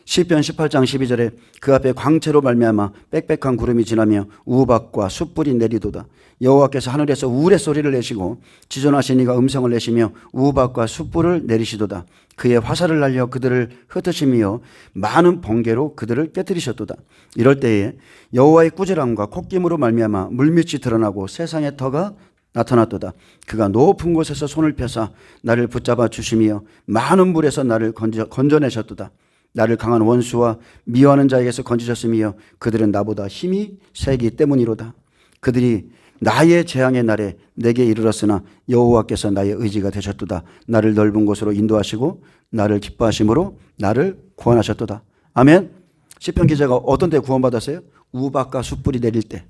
시편 18장 12절에 그 앞에 광채로 말미암아 빽빽한 구름이 지나며 우박과 숯불이 내리도다. 여호와께서 하늘에서 우레 소리를 내시고 지존하신 이가 음성을 내시며 우박과 숯불을 내리시도다. 그의 화살을 날려 그들을 흩으시며 많은 번개로 그들을 깨뜨리셨도다. 이럴 때에 여호와의 꾸지람과 콧김으로 말미암아 물밑이 드러나고 세상의 터가 나타났도다. 그가 높은 곳에서 손을 펴사 나를 붙잡아 주시며 많은 물에서 나를 건져내셨도다. 나를 강한 원수와 미워하는 자에게서 건지셨으며 그들은 나보다 힘이 세기 때문이로다. 그들이 나의 재앙의 날에 내게 이르렀으나 여호와께서 나의 의지가 되셨도다. 나를 넓은 곳으로 인도하시고 나를 기뻐하심으로 나를 구원하셨도다. 아멘. 시편 기자가 어떤 때 구원받았어요? 우박과 숯불이 내릴 때.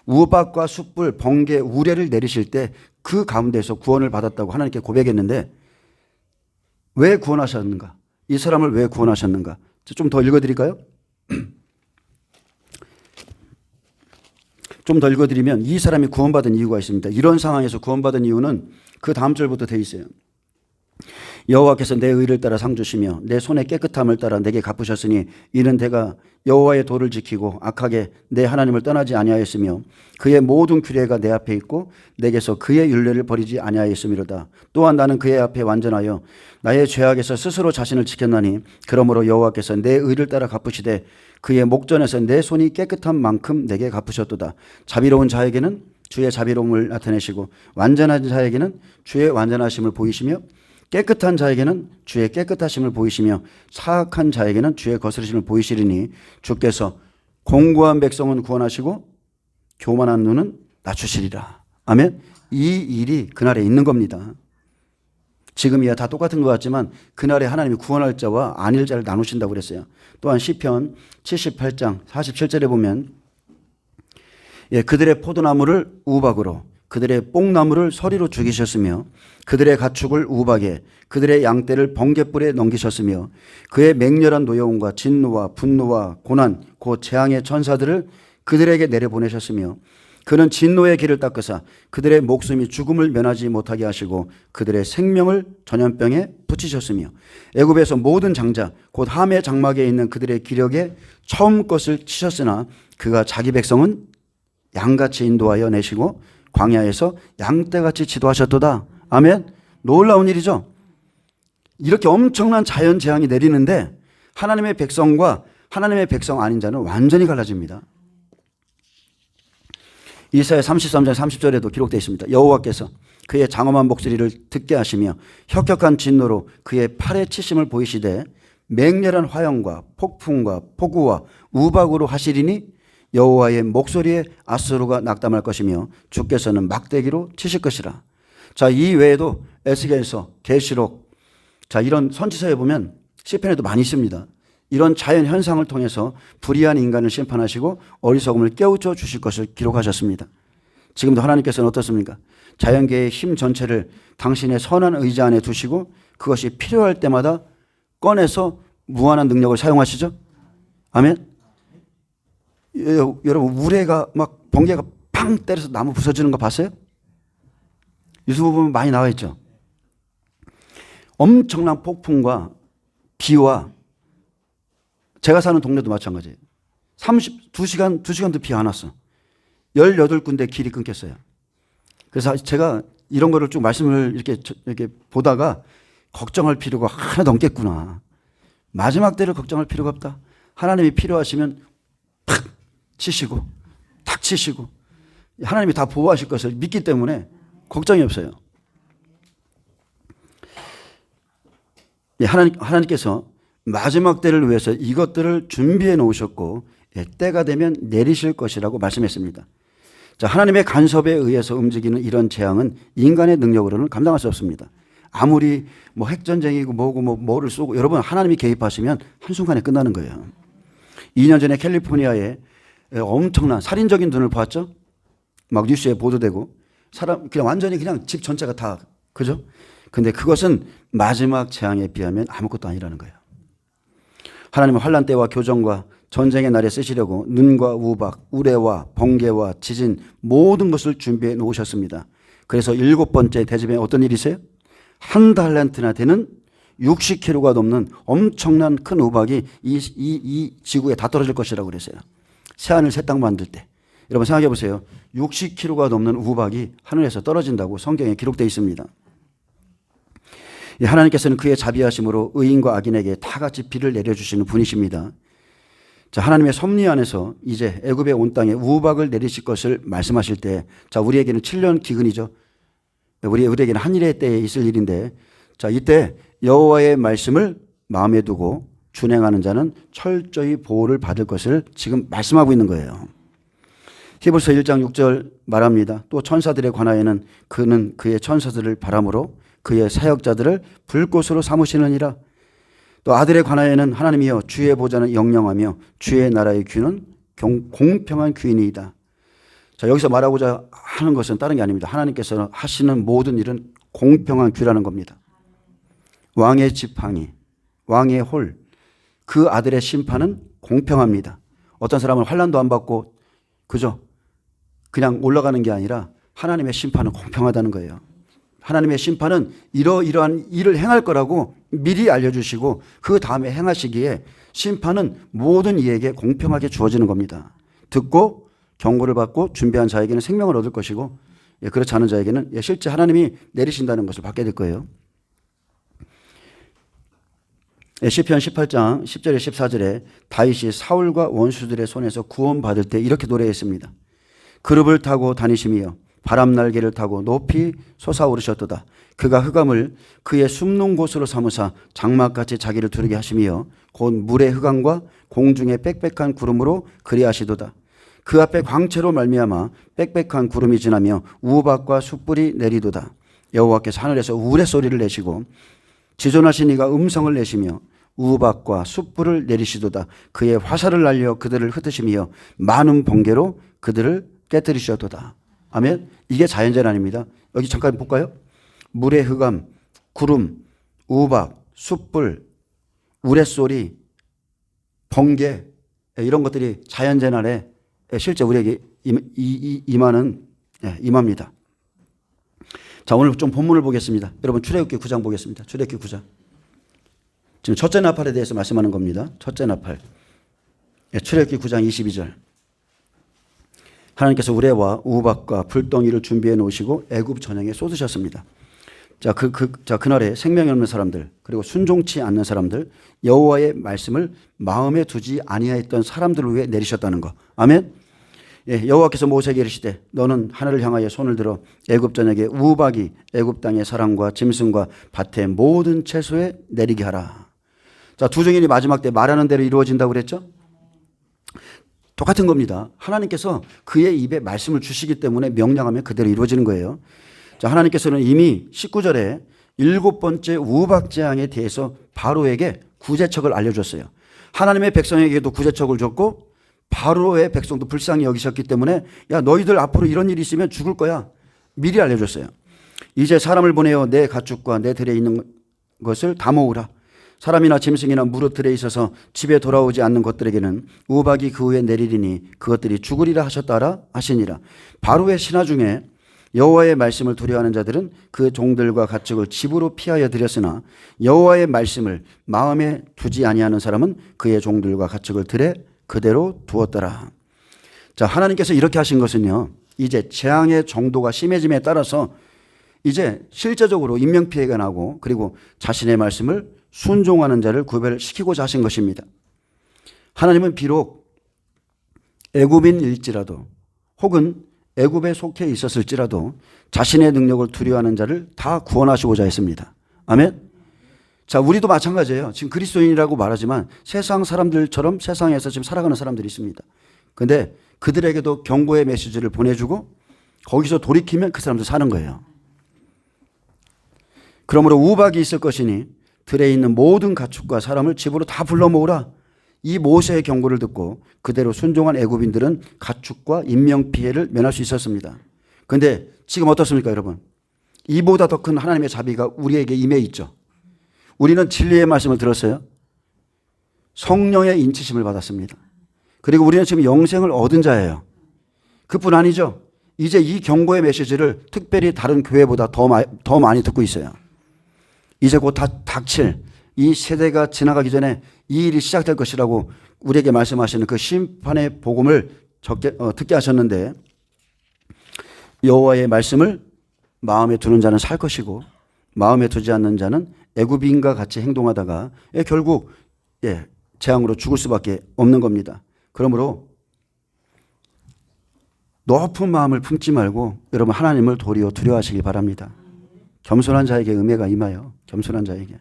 우박과 숯불, 번개, 우레를 내리실 때 그 가운데서 구원을 받았다고 하나님께 고백했는데 왜 구원하셨는가? 이 사람을 왜 구원하셨는가? 좀 더 읽어드릴까요? 좀 더 읽어드리면 이 사람이 구원받은 이유가 있습니다. 이런 상황에서 구원받은 이유는 그 다음 절부터 되어 있어요. 여호와께서 내 의를 따라 상 주시며 내 손의 깨끗함을 따라 내게 갚으셨으니 이는 내가 여호와의 도를 지키고 악하게 내 하나님을 떠나지 아니하였으며 그의 모든 규례가 내 앞에 있고 내게서 그의 율례를 버리지 아니하였음이로다. 또한 나는 그의 앞에 완전하여 나의 죄악에서 스스로 자신을 지켰나니 그러므로 여호와께서 내 의를 따라 갚으시되 그의 목전에서 내 손이 깨끗한 만큼 내게 갚으셨도다. 자비로운 자에게는 주의 자비로움을 나타내시고 완전한 자에게는 주의 완전하심을 보이시며 깨끗한 자에게는 주의 깨끗하심을 보이시며 사악한 자에게는 주의 거스르심을 보이시리니 주께서 공고한 백성은 구원하시고 교만한 눈은 낮추시리라. 아멘. 이 일이 그날에 있는 겁니다. 지금이야 다 똑같은 것 같지만 그날에 하나님이 구원할 자와 아닐 자를 나누신다고 그랬어요. 또한 시편 78장 47절에 보면 그들의 포도나무를 우박으로 그들의 뽕나무를 서리로 죽이셨으며 그들의 가축을 우박에 그들의 양떼를 번갯불에 넘기셨으며 그의 맹렬한 노여움과 진노와 분노와 고난 곧 재앙의 천사들을 그들에게 내려보내셨으며 그는 진노의 길을 닦으사 그들의 목숨이 죽음을 면하지 못하게 하시고 그들의 생명을 전염병에 붙이셨으며 애굽에서 모든 장자 곧 함의 장막에 있는 그들의 기력에 처음 것을 치셨으나 그가 자기 백성은 양같이 인도하여 내시고 광야에서 양떼같이 지도하셨도다. 아멘. 놀라운 일이죠. 이렇게 엄청난 자연 재앙이 내리는데 하나님의 백성과 하나님의 백성 아닌 자는 완전히 갈라집니다. 이사야 33장 30절에도 기록되어 있습니다. 여호와께서 그의 장엄한 목소리를 듣게 하시며 혁혁한 진노로 그의 팔에 치심을 보이시되 맹렬한 화형과 폭풍과 폭우와 우박으로 하시리니 여호와의 목소리에 아수르가 낙담할 것이며 주께서는 막대기로 치실 것이라. 자, 이 외에도 에스겔서, 계시록, 자, 이런 선지서에 보면 시편에도 많이 있습니다. 이런 자연 현상을 통해서 불의한 인간을 심판하시고 어리석음을 깨우쳐 주실 것을 기록하셨습니다. 지금도 하나님께서는 어떻습니까? 자연계의 힘 전체를 당신의 선한 의지 안에 두시고 그것이 필요할 때마다 꺼내서 무한한 능력을 사용하시죠. 아멘. 여러분 우레가 막 번개가 팡 때려서 나무 부서지는 거 봤어요? 유튜브 보면 많이 나와 있죠. 엄청난 폭풍과 비와 제가 사는 동네도 마찬가지예요. 2시간도 비 안 왔어. 18군데 길이 끊겼어요. 그래서 제가 이런 거를 쭉 말씀을 이렇게 보다가 걱정할 필요가 하나도 없겠구나. 마지막 때를 걱정할 필요가 없다. 하나님이 필요하시면 탁 치시고 탁 치시고 하나님이 다 보호하실 것을 믿기 때문에 걱정이 없어요. 하나님께서 마지막 때를 위해서 이것들을 준비해 놓으셨고 때가 되면 내리실 것이라고 말씀했습니다. 자, 하나님의 간섭에 의해서 움직이는 이런 재앙은 인간의 능력으로는 감당할 수 없습니다. 아무리 뭐 핵전쟁이고 뭐고 뭐를 쏘고 여러분 하나님이 개입하시면 한순간에 끝나는 거예요. 2년 전에 캘리포니아에 엄청난 살인적인 눈을 보았죠? 막 뉴스에 보도되고 사람 그냥 완전히 그냥 집 전체가 다 그죠? 근데 그것은 마지막 재앙에 비하면 아무것도 아니라는 거예요. 하나님은 환난 때와 교정과 전쟁의 날에 쓰시려고 눈과 우박, 우레와 번개와 지진 모든 것을 준비해 놓으셨습니다. 그래서 7번째 대접에 어떤 일이 있어요? 1달란트나 되는 60kg가 넘는 엄청난 큰 우박이 이 지구에 다 떨어질 것이라고 그랬어요. 새하늘 새 땅 만들 때. 여러분 생각해 보세요. 60kg가 넘는 우박이 하늘에서 떨어진다고 성경에 기록되어 있습니다. 하나님께서는 그의 자비하심으로 의인과 악인에게 다 같이 비를 내려주시는 분이십니다. 자, 하나님의 섭리 안에서 이제 애굽에 온 땅에 우박을 내리실 것을 말씀하실 때, 자, 우리에게는 7년 기근이죠. 우리에게는 한일의 때에 있을 일인데, 자, 이때 여호와의 말씀을 마음에 두고 준행하는 자는 철저히 보호를 받을 것을 지금 말씀하고 있는 거예요. 히브리서 1장 6절 말합니다. 또 천사들에 관하여는 그는 그의 천사들을 바람으로 그의 사역자들을 불꽃으로 삼으시느니라. 또 아들에 관하여는 하나님이여 주의 보좌는 영영하며 주의 나라의 귀는 공평한 귀이니이다. 자, 여기서 말하고자 하는 것은 다른 게 아닙니다. 하나님께서 하시는 모든 일은 공평한 귀라는 겁니다. 왕의 지팡이, 왕의 홀, 그 아들의 심판은 공평합니다. 어떤 사람은 환난도 안 받고 그죠? 그냥 올라가는 게 아니라 하나님의 심판은 공평하다는 거예요. 하나님의 심판은 이러이러한 일을 행할 거라고 미리 알려주시고 그 다음에 행하시기에 심판은 모든 이에게 공평하게 주어지는 겁니다. 듣고 경고를 받고 준비한 자에게는 생명을 얻을 것이고 그렇지 않은 자에게는 실제 하나님이 내리신다는 것을 받게 될 거예요. 시편 18장 10절에 14절에 다윗이 사울과 원수들의 손에서 구원받을 때 이렇게 노래했습니다. 그룹을 타고 다니시며 바람 날개를 타고 높이 솟아오르셨도다. 그가 흑암을 그의 숨는 곳으로 삼으사 장막같이 자기를 두르게 하시며 곧 물의 흑암과 공중의 빽빽한 구름으로 그리하시도다. 그 앞에 광채로 말미암아 빽빽한 구름이 지나며 우박과 숯불이 내리도다. 여호와께서 하늘에서 우레소리를 내시고 지존하신 이가 음성을 내시며 우박과 숯불을 내리시도다. 그의 화살을 날려 그들을 흩으시며 많은 번개로 그들을 깨뜨리시도다. 아멘. 이게 자연재난입니다. 여기 잠깐 볼까요? 물의 흑암, 구름, 우박, 숯불, 우레소리, 번개, 이런 것들이 자연재난에 실제 우리에게 임합니다. 자, 오늘 좀 본문을 보겠습니다. 여러분 출애굽기 9장 보겠습니다. 출애굽기 9장. 지금 첫째 나팔에 대해서 말씀하는 겁니다. 첫째 나팔. 출애굽기 9장 22절. 하나님께서 우레와 우박과 불덩이를 준비해 놓으시고 애굽 전역에 쏟으셨습니다. 자, 그날에 생명이 없는 사람들, 그리고 순종치 않는 사람들, 여호와의 말씀을 마음에 두지 아니하였던 사람들을 위해 내리셨다는 거. 아멘. 예, 여호와께서 모세에게 이르시되 너는 하늘을 향하여 손을 들어 애굽 전역에 우박이 애굽 땅의 사람과 짐승과 밭의 모든 채소에 내리게 하라. 자, 두 증인이 마지막 때 말하는 대로 이루어진다고 그랬죠? 똑같은 겁니다. 하나님께서 그의 입에 말씀을 주시기 때문에 명령하면 그대로 이루어지는 거예요. 자, 하나님께서는 이미 19절에 7번째 우박 재앙에 대해서 바로에게 구제책을 알려줬어요. 하나님의 백성에게도 구제책을 줬고 바로의 백성도 불쌍히 여기셨기 때문에 야, 너희들 앞으로 이런 일이 있으면 죽을 거야. 미리 알려줬어요. 이제 사람을 보내어 내 가축과 내 들에 있는 것을 다 모으라. 사람이나 짐승이나 무릇 들에 있어서 집에 돌아오지 않는 것들에게는 우박이 그 후에 내리리니 그것들이 죽으리라 하셨다라 하시니라. 바로의 신하 중에 여호와의 말씀을 두려워하는 자들은 그 종들과 가축을 집으로 피하여 들였으나 여호와의 말씀을 마음에 두지 아니하는 사람은 그의 종들과 가축을 들에 그대로 두었더라. 자, 하나님께서 이렇게 하신 것은요, 이제 재앙의 정도가 심해짐에 따라서 이제 실제적으로 인명피해가 나고 그리고 자신의 말씀을 순종하는 자를 구별시키고자 하신 것입니다. 하나님은 비록 애굽인일지라도 혹은 애굽에 속해 있었을지라도 자신의 능력을 두려워하는 자를 다 구원하시고자 했습니다. 아멘. 자, 우리도 마찬가지예요. 지금 그리스도인이라고 말하지만 세상 사람들처럼 세상에서 지금 살아가는 사람들이 있습니다. 그런데 그들에게도 경고의 메시지를 보내주고 거기서 돌이키면 그 사람들 사는 거예요. 그러므로 우박이 있을 것이니 들에 있는 모든 가축과 사람을 집으로 다 불러 모으라. 이 모세의 경고를 듣고 그대로 순종한 애굽인들은 가축과 인명피해를 면할 수 있었습니다. 그런데 지금 어떻습니까, 여러분? 이보다 더 큰 하나님의 자비가 우리에게 임해 있죠. 우리는 진리의 말씀을 들었어요. 성령의 인치심을 받았습니다. 그리고 우리는 지금 영생을 얻은 자예요. 그뿐 아니죠. 이제 이 경고의 메시지를 특별히 다른 교회보다 더 많이 듣고 있어요. 이제 곧 닥칠 이 세대가 지나가기 전에 이 일이 시작될 것이라고 우리에게 말씀하시는 그 심판의 복음을 듣게 하셨는데, 여호와의 말씀을 마음에 두는 자는 살 것이고 마음에 두지 않는 자는 애굽인과 같이 행동하다가 결국 재앙으로 죽을 수밖에 없는 겁니다. 그러므로 높은 마음을 품지 말고 여러분 하나님을 도리어 두려워하시기 바랍니다. 겸손한 자에게 은혜가 임하여 겸손한 자에게.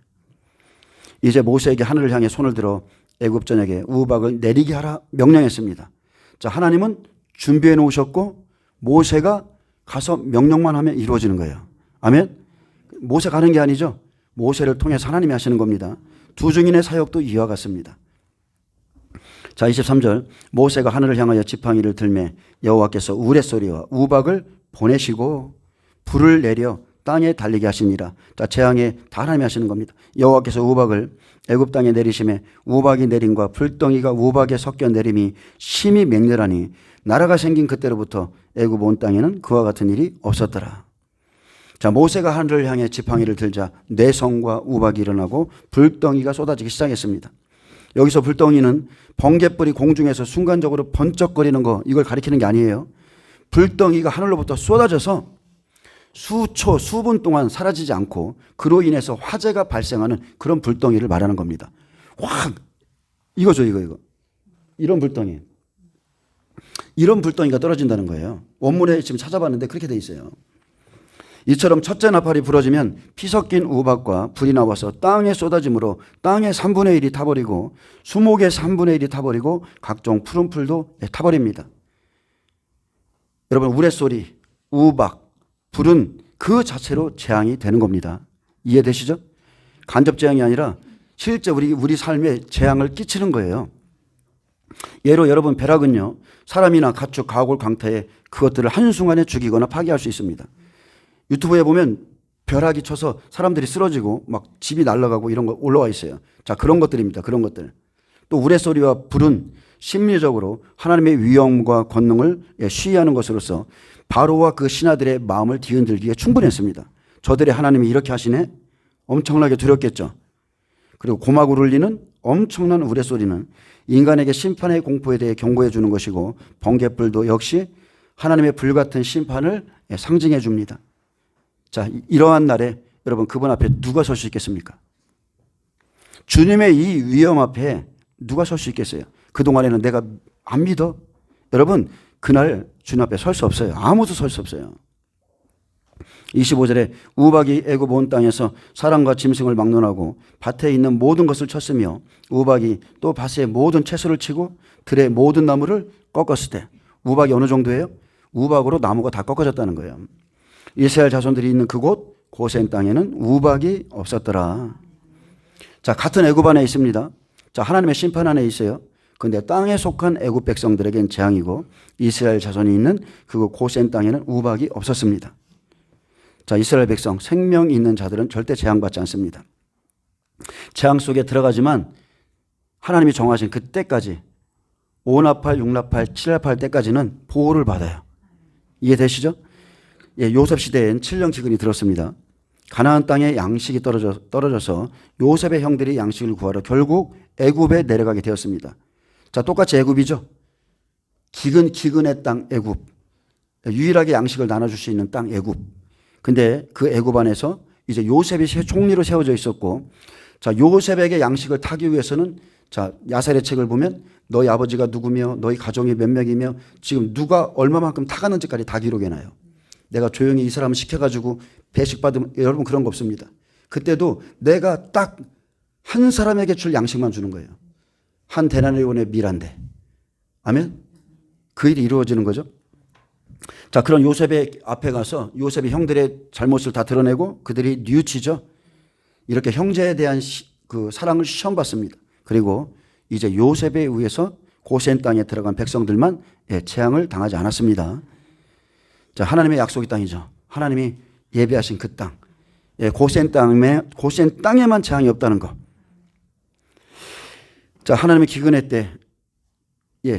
이제 모세에게 하늘을 향해 손을 들어 애굽 전역에 우박을 내리게 하라 명령했습니다. 자, 하나님은 준비해 놓으셨고 모세가 가서 명령만 하면 이루어지는 거예요. 아멘. 모세 가는 게 아니죠. 모세를 통해서 하나님이 하시는 겁니다. 두 증인의 사역도 이와 같습니다. 자, 23절. 모세가 하늘을 향하여 지팡이를 들매 여호와께서 우레소리와 우박을 보내시고 불을 내려 땅에 달리게 하시니라. 자, 재앙에 다 하나님이 하시는 겁니다. 여호와께서 우박을 애굽 땅에 내리심에 우박이 내림과 불덩이가 우박에 섞여 내림이 심히 맹렬하니 나라가 생긴 그때로부터 애굽 온 땅에는 그와 같은 일이 없었더라. 자, 모세가 하늘을 향해 지팡이를 들자 뇌성과 우박이 일어나고 불덩이가 쏟아지기 시작했습니다. 여기서 불덩이는 번갯불이 공중에서 순간적으로 번쩍거리는 거, 이걸 가리키는 게 아니에요. 불덩이가 하늘로부터 쏟아져서 수초, 수분 동안 사라지지 않고 그로 인해서 화재가 발생하는 그런 불덩이를 말하는 겁니다. 확! 이거죠, 이거. 이런 불덩이. 이런 불덩이가 떨어진다는 거예요. 원문에 지금 찾아봤는데 그렇게 돼 있어요. 이처럼 첫째 나팔이 부러지면 피 섞인 우박과 불이 나와서 땅에 쏟아짐으로 땅의 3분의 1이 타버리고 수목의 3분의 1이 타버리고 각종 푸른 풀도 타버립니다. 여러분 우레소리, 우박, 불은 그 자체로 재앙이 되는 겁니다. 이해되시죠? 간접 재앙이 아니라 실제 우리 삶에 재앙을 끼치는 거예요. 예로 여러분 벼락은요, 사람이나 가축, 가옥을 강타해 그것들을 한순간에 죽이거나 파괴할 수 있습니다. 유튜브에 보면 벼락이 쳐서 사람들이 쓰러지고 막 집이 날아가고 이런 거 올라와 있어요. 자, 그런 것들입니다. 그런 것들. 또 우레소리와 불은 심리적으로 하나님의 위엄과 권능을 시위하는 것으로서 바로와 그 신하들의 마음을 뒤흔들기에 충분했습니다. 저들의 하나님이 이렇게 하시네? 엄청나게 두렵겠죠. 그리고 고막을 울리는 엄청난 우레소리는 인간에게 심판의 공포에 대해 경고해 주는 것이고, 번갯불도 역시 하나님의 불같은 심판을 상징해 줍니다. 자, 이러한 날에 여러분 그분 앞에 누가 설 수 있겠습니까? 주님의 이 위엄 앞에 누가 설 수 있겠어요? 그동안에는 내가 안 믿어? 여러분 그날 주님 앞에 설 수 없어요. 아무도 설 수 없어요. 25절에 우박이 애굽 온 땅에서 사람과 짐승을 막론하고 밭에 있는 모든 것을 쳤으며 우박이 또 밭의 모든 채소를 치고 들의 모든 나무를 꺾었을 때, 우박이 어느 정도예요? 우박으로 나무가 다 꺾어졌다는 거예요. 이스라엘 자손들이 있는 그곳 고센 땅에는 우박이 없었더라. 자, 같은 애굽 안에 있습니다. 자, 하나님의 심판 안에 있어요. 그런데 땅에 속한 애굽 백성들에겐 재앙이고 이스라엘 자손이 있는 그곳 고센 땅에는 우박이 없었습니다. 자, 이스라엘 백성, 생명 있는 자들은 절대 재앙받지 않습니다. 재앙 속에 들어가지만 하나님이 정하신 그때까지 5나팔, 6나팔, 7나팔 때까지는 보호를 받아요. 이해되시죠? 예, 요셉 시대엔 7년 기근이 들었습니다. 가나안 땅에 양식이 떨어져서 요셉의 형들이 양식을 구하러 결국 애굽에 내려가게 되었습니다. 자, 똑같이 애굽이죠. 기근의 땅 애굽. 유일하게 양식을 나눠줄 수 있는 땅 애굽. 근데 그 애굽 안에서 이제 요셉이 총리로 세워져 있었고, 자, 요셉에게 양식을 타기 위해서는, 자, 야살의 책을 보면 너희 아버지가 누구며 너희 가족이 몇 명이며 지금 누가 얼마만큼 타가는지까지 다 기록해놔요. 내가 조용히 이 사람을 시켜가지고 배식 받으면, 여러분 그런 거 없습니다. 그때도 내가 딱 한 사람에게 줄 양식만 주는 거예요. 한 데나리온의 밀한데. 아멘? 그 일이 이루어지는 거죠. 자, 그런 요셉의 앞에 가서 요셉의 형들의 잘못을 다 드러내고 그들이 뉘우치죠. 이렇게 형제에 대한 그 사랑을 시험 받습니다. 그리고 이제 요셉에 의해서 고센 땅에 들어간 백성들만 재앙을 당하지 않았습니다. 자, 하나님의 약속의 땅이죠. 하나님이 예배하신 그 땅. 고센 땅에만 재앙이 없다는 거. 자, 하나님의 기근의 때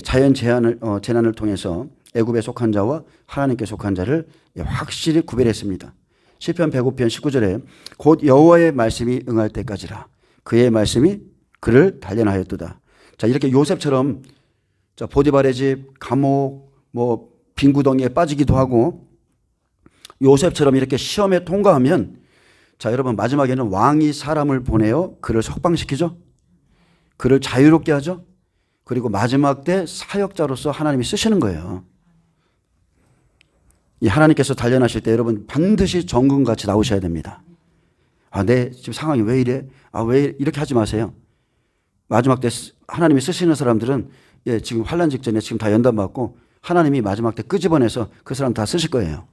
자연 재난을 통해서 애굽에 속한 자와 하나님께 속한 자를 확실히 구별했습니다. 시편 105편 19절에 곧 여호와의 말씀이 응할 때까지라 그의 말씀이 그를 단련하였도다. 자, 이렇게 요셉처럼 자, 보디발의 집, 감옥, 뭐 빈구덩이에 빠지기도 하고 요셉처럼 이렇게 시험에 통과하면, 자, 여러분 마지막에는 왕이 사람을 보내어 그를 석방시키죠. 그를 자유롭게 하죠. 그리고 마지막 때 사역자로서 하나님이 쓰시는 거예요. 이 하나님께서 단련하실 때 여러분 반드시 정금같이 나오셔야 됩니다. 아, 내 지금 상황이 왜 이래? 아, 왜 이렇게 하지 마세요. 마지막 때 하나님이 쓰시는 사람들은 지금 환난 직전에 지금 다 연단 받고 하나님이 마지막 때 끄집어내서 그 사람 다 쓰실 거예요.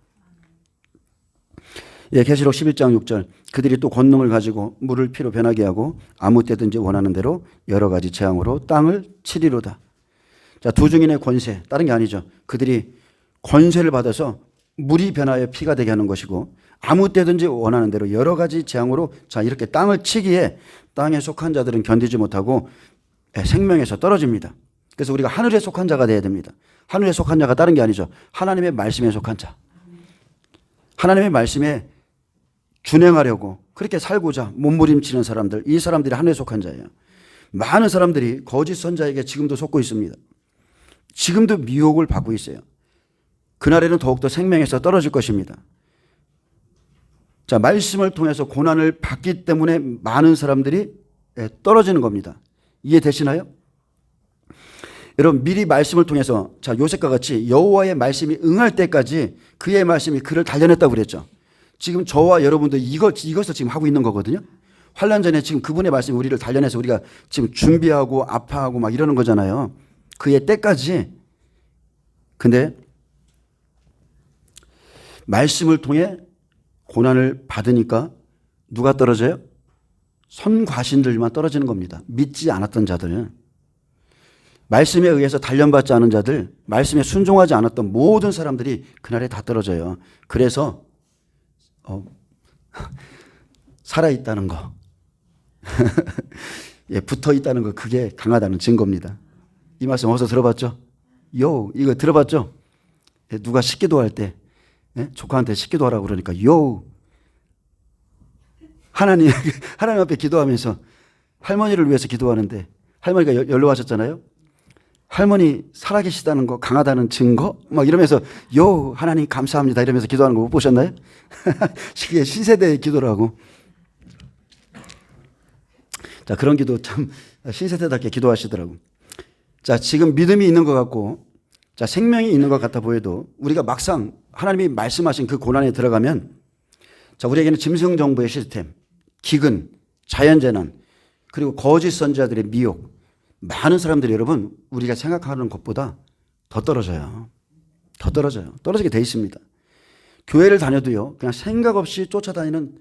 계시록 11장 6절 그들이 또 권능을 가지고 물을 피로 변하게 하고 아무 때든지 원하는 대로 여러 가지 재앙으로 땅을 치리로다. 자, 두 증인의 권세, 다른 게 아니죠. 그들이 권세를 받아서 물이 변하여 피가 되게 하는 것이고 아무 때든지 원하는 대로 여러 가지 재앙으로, 자, 이렇게 땅을 치기에 땅에 속한 자들은 견디지 못하고 생명에서 떨어집니다. 그래서 우리가 하늘에 속한 자가 돼야 됩니다. 하늘에 속한 자가 다른 게 아니죠. 하나님의 말씀에 속한 자. 하나님의 말씀에 준행하려고 그렇게 살고자 몸부림치는 사람들, 이 사람들이 하늘에 속한 자예요. 많은 사람들이 거짓 선자에게 지금도 속고 있습니다. 지금도 미혹을 받고 있어요. 그날에는 더욱더 생명에서 떨어질 것입니다. 자, 말씀을 통해서 고난을 받기 때문에 많은 사람들이 떨어지는 겁니다. 이해되시나요? 여러분 미리 말씀을 통해서, 자, 요셉과 같이 여호와의 말씀이 응할 때까지 그의 말씀이 그를 단련했다고 그랬죠. 지금 저와 여러분도 이것을 지금 하고 있는 거거든요. 환난 전에 지금 그분의 말씀이 우리를 단련해서 우리가 지금 준비하고 아파하고 막 이러는 거잖아요. 그의 때까지. 근데 말씀을 통해 고난을 받으니까 누가 떨어져요? 선과신들만 떨어지는 겁니다. 믿지 않았던 자들, 말씀에 의해서 단련받지 않은 자들, 말씀에 순종하지 않았던 모든 사람들이 그날에 다 떨어져요. 그래서 살아있다는 거, 예, 붙어있다는 거, 그게 강하다는 증거입니다. 이 말씀 어디서 들어봤죠? 이거 들어봤죠? 예, 누가 식기도 할 때, 예? 조카한테 식기도 하라고 그러니까 하나님 앞에 기도하면서 할머니를 위해서 기도하는데 할머니가 연로하셨잖아요. 할머니 살아계시다는 거, 강하다는 증거 막 이러면서 하나님 감사합니다 이러면서 기도하는 거 못 보셨나요? 그게 신세대의 기도라고. 자, 그런 기도 참 신세대답게 기도하시더라고. 자, 지금 믿음이 있는 것 같고, 자, 생명이 있는 것 같아 보여도 우리가 막상 하나님이 말씀하신 그 고난에 들어가면, 자, 우리에게는 짐승정부의 시스템, 기근, 자연재난, 그리고 거짓 선지자들의 미혹, 많은 사람들이 여러분 우리가 생각하는 것보다 더 떨어져요. 더 떨어져요. 떨어지게 돼 있습니다. 교회를 다녀도요, 그냥 생각 없이 쫓아다니는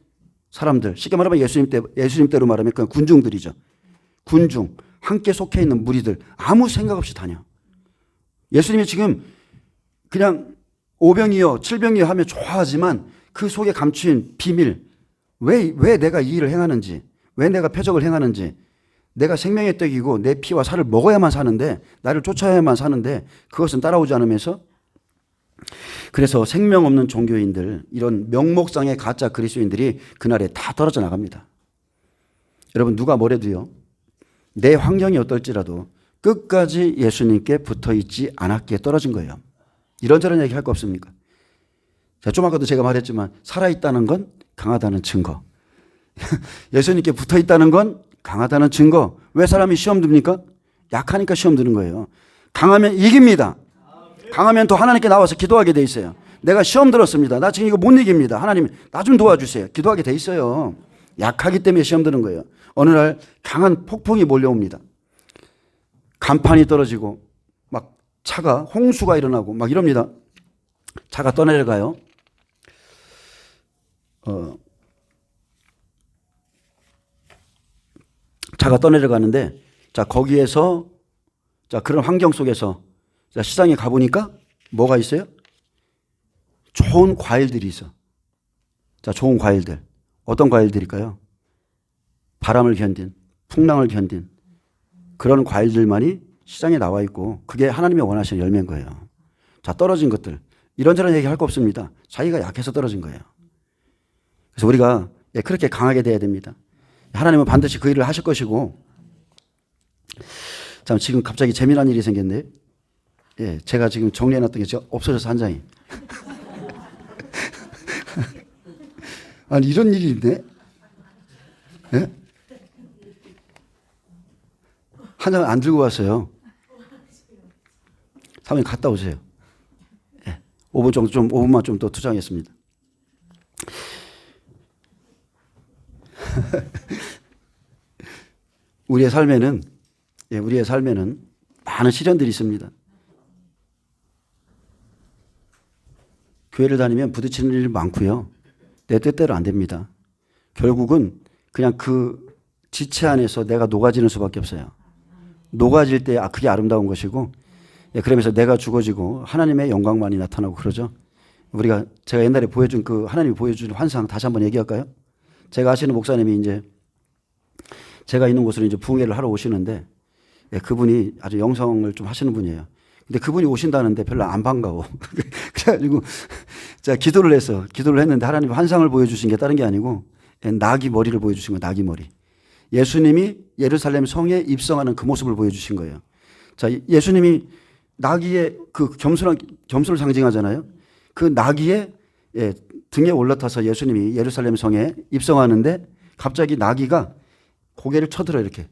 사람들, 쉽게 말하면 예수님 때로 말하면 그냥 군중들이죠. 군중, 함께 속해 있는 무리들, 아무 생각 없이 다녀. 예수님이 지금 그냥 5병이요 7병이요 하면 좋아하지만 그 속에 감추인 비밀, 왜 내가 이 일을 행하는지, 왜 내가 표적을 행하는지, 내가 생명의 떡이고 내 피와 살을 먹어야만 사는데, 나를 쫓아야만 사는데 그것은 따라오지 않으면서, 그래서 생명 없는 종교인들, 이런 명목상의 가짜 그리스도인들이 그날에 다 떨어져 나갑니다. 여러분, 누가 뭐래도요, 내 환경이 어떨지라도 끝까지 예수님께 붙어있지 않았기에 떨어진 거예요. 이런저런 얘기 할 거 없습니까? 자, 좀 아까도 제가 말했지만 살아있다는 건 강하다는 증거. 예수님께 붙어있다는 건 강하다는 증거. 왜 사람이 시험 듭니까? 약하니까 시험 드는 거예요. 강하면 이깁니다. 강하면 또 하나님께 나와서 기도하게 돼 있어요. 내가 시험 들었습니다. 나 지금 이거 못 이깁니다. 하나님 나 좀 도와주세요. 기도하게 돼 있어요. 약하기 때문에 시험 드는 거예요. 어느 날 강한 폭풍이 몰려옵니다. 간판이 떨어지고 막 차가 홍수가 일어나고 막 이럽니다. 차가 떠내려가요. 차가 떠내려가는데, 자, 거기에서, 자, 그런 환경 속에서, 자, 시장에 가보니까 뭐가 있어요? 좋은 과일들이 있어. 자, 좋은 과일들. 어떤 과일들일까요? 바람을 견딘, 풍랑을 견딘 그런 과일들만이 시장에 나와 있고, 그게 하나님이 원하시는 열매인 거예요. 자, 떨어진 것들. 이런저런 얘기 할 거 없습니다. 자기가 약해서 떨어진 거예요. 그래서 우리가 그렇게 강하게 돼야 됩니다. 하나님은 반드시 그 일을 하실 것이고. 참, 지금 갑자기 재미난 일이 생겼네요. 예, 제가 지금 정리해놨던 게 지금 없어져서 한 장이. 아니, 이런 일이 있네? 예? 한 장 안 들고 왔어요. 사모님 갔다 오세요. 예, 5분 정도, 5분만 좀 더 투자하겠습니다. 우리의 삶에는 많은 시련들이 있습니다. 교회를 다니면 부딪히는 일이 많고요. 내 뜻대로 안 됩니다. 결국은 그냥 그 지체 안에서 내가 녹아지는 수밖에 없어요. 녹아질 때 그게 아름다운 것이고, 그러면서 내가 죽어지고 하나님의 영광만이 나타나고 그러죠. 제가 옛날에 보여준 그 하나님이 보여준 환상 다시 한번 얘기할까요? 제가 아시는 목사님이 이제 제가 있는 곳으로 이제 부흥회를 하러 오시는데, 그분이 아주 영성을 좀 하시는 분이에요. 근데 그분이 오신다는데 별로 안 반가워. 그래가지고 제가 기도를 했는데 하나님이 환상을 보여주신 게 다른 게 아니고 나귀 머리를 보여주신 거예요. 나귀 머리. 예수님이 예루살렘 성에 입성하는 그 모습을 보여주신 거예요. 자, 예수님이 나귀의 그 겸손을 상징하잖아요. 그 나귀의 등에 올라타서 예수님이 예루살렘 성에 입성하는데 갑자기 나귀가 고개를 쳐들어 이렇게.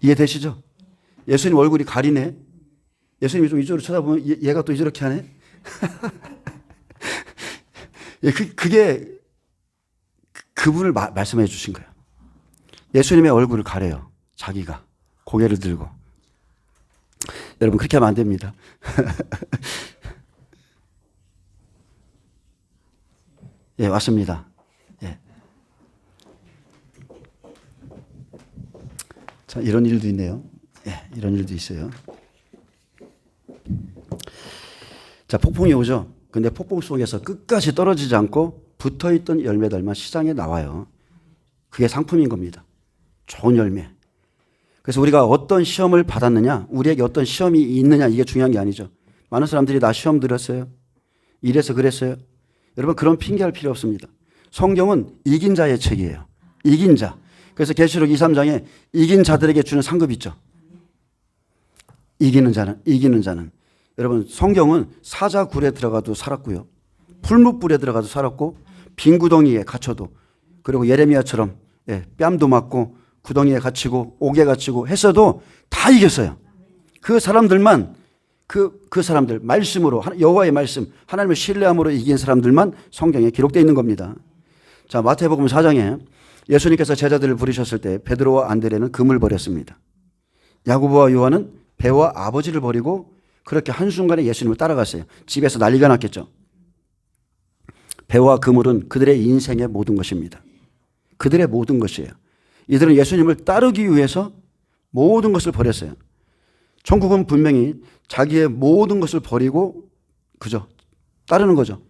이해되시죠? 예수님 얼굴이 가리네. 예수님이 좀 이쪽으로 쳐다보면 얘가 또 이렇게 하네. 그게 그분을 말씀해 주신 거예요. 예수님의 얼굴을 가려요. 자기가 고개를 들고. 여러분 그렇게 하면 안 됩니다. 예, 왔습니다. 예. 자, 이런 일도 있네요. 예, 이런 일도 있어요. 자, 폭풍이 오죠. 근데 폭풍 속에서 끝까지 떨어지지 않고 붙어있던 열매들만 시장에 나와요. 그게 상품인 겁니다. 좋은 열매. 그래서 우리가 어떤 시험을 받았느냐, 우리에게 어떤 시험이 있느냐, 이게 중요한 게 아니죠. 많은 사람들이 나 시험 들었어요. 이래서 그랬어요. 여러분, 그런 핑계할 필요 없습니다. 성경은 이긴 자의 책이에요. 이긴 자. 그래서 계시록 2, 3장에 이긴 자들에게 주는 상급이 있죠. 이기는 자는. 여러분, 성경은 사자굴에 들어가도 살았고요. 풀무불에 들어가도 살았고, 빈 구덩이에 갇혀도, 그리고 예레미야처럼 뺨도 맞고 구덩이에 갇히고 옥에 갇히고 했어도 다 이겼어요. 그 사람들만 그 사람들 말씀으로 여호와의 말씀 하나님을 신뢰함으로 이긴 사람들만 성경에 기록되어 있는 겁니다. 자, 마태복음 4장에 예수님께서 제자들을 부르셨을 때 베드로와 안드레는 금을 버렸습니다. 야고보와 요한은 배와 아버지를 버리고 그렇게 한순간에 예수님을 따라갔어요. 집에서 난리가 났겠죠. 배와 그물은 그들의 인생의 모든 것입니다. 그들의 모든 것이에요. 이들은 예수님을 따르기 위해서 모든 것을 버렸어요. 천국은 분명히 자기의 모든 것을 버리고 그죠? 따르는 거죠.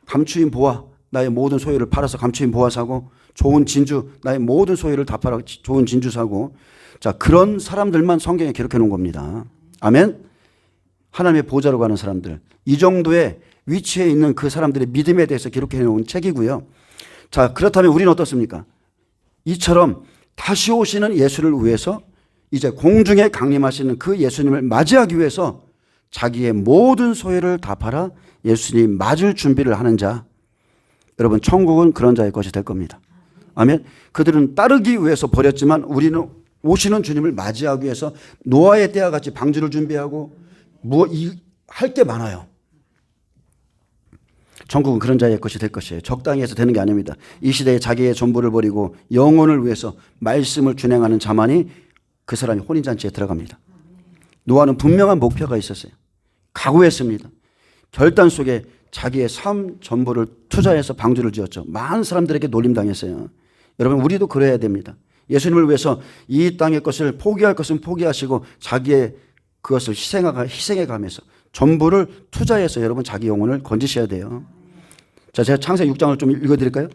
감추인 보화, 나의 모든 소유를 팔아서 감추인 보화 사고, 좋은 진주, 나의 모든 소유를 다 팔아 좋은 진주 사고. 자, 그런 사람들만 성경에 기록해 놓은 겁니다. 아멘. 하나님의 보좌로 가는 사람들, 이 정도의 위치에 있는 그 사람들의 믿음에 대해서 기록해 놓은 책이고요. 자, 그렇다면 우리는 어떻습니까? 이처럼 다시 오시는 예수를 위해서 이제 공중에 강림하시는 그 예수님을 맞이하기 위해서 자기의 모든 소유를 다 팔아 예수님 맞을 준비를 하는 자, 여러분, 천국은 그런 자의 것이 될 겁니다. 아멘. 그들은 따르기 위해서 버렸지만 우리는 오시는 주님을 맞이하기 위해서 노아의 때와 같이 방주를 준비하고 할 게 많아요. 천국은 그런 자의 것이 될 것이에요. 적당히 해서 되는 게 아닙니다. 이 시대에 자기의 전부를 버리고 영혼을 위해서 말씀을 준행하는 자만이 그 사람이 혼인잔치에 들어갑니다. 노아는 분명한 목표가 있었어요. 각오했습니다. 결단 속에 자기의 삶 전부를 투자해서 방주를 지었죠. 많은 사람들에게 놀림당했어요. 여러분, 우리도 그래야 됩니다. 예수님을 위해서 이 땅의 것을 포기할 것은 포기하시고 자기의 그것을 희생해 가면서 전부를 투자해서 여러분 자기 영혼을 건지셔야 돼요. 자, 제가 창세기 6장을 좀 읽어드릴까요?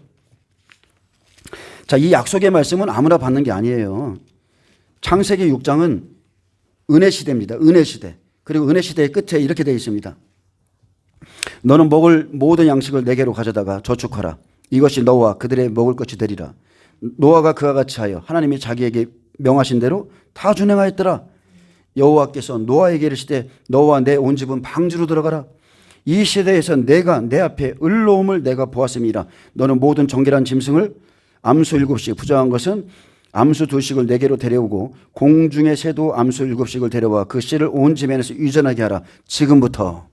자, 이 약속의 말씀은 아무나 받는 게 아니에요. 창세기 6장은 은혜 시대입니다. 은혜 시대. 그리고 은혜 시대의 끝에 이렇게 되어 있습니다. 너는 먹을 모든 양식을 내게로 가져다가 저축하라. 이것이 너와 그들의 먹을 것이 되리라. 노아가 그와 같이 하여 하나님이 자기에게 명하신 대로 다 준행하였더라. 여호와께서 노아에게 이르시되 너와 내 온 집은 방주로 들어가라. 이 시대에서 내가 내 앞에 의로움을 내가 보았음이라. 너는 모든 정결한 짐승을 암수 7씩, 부정한 것은 암수 2씩을 내게로 데려오고 공중의 새도 암수 7씩을 데려와 그 씨를 온 지면에서 유전하게 하라. 지금부터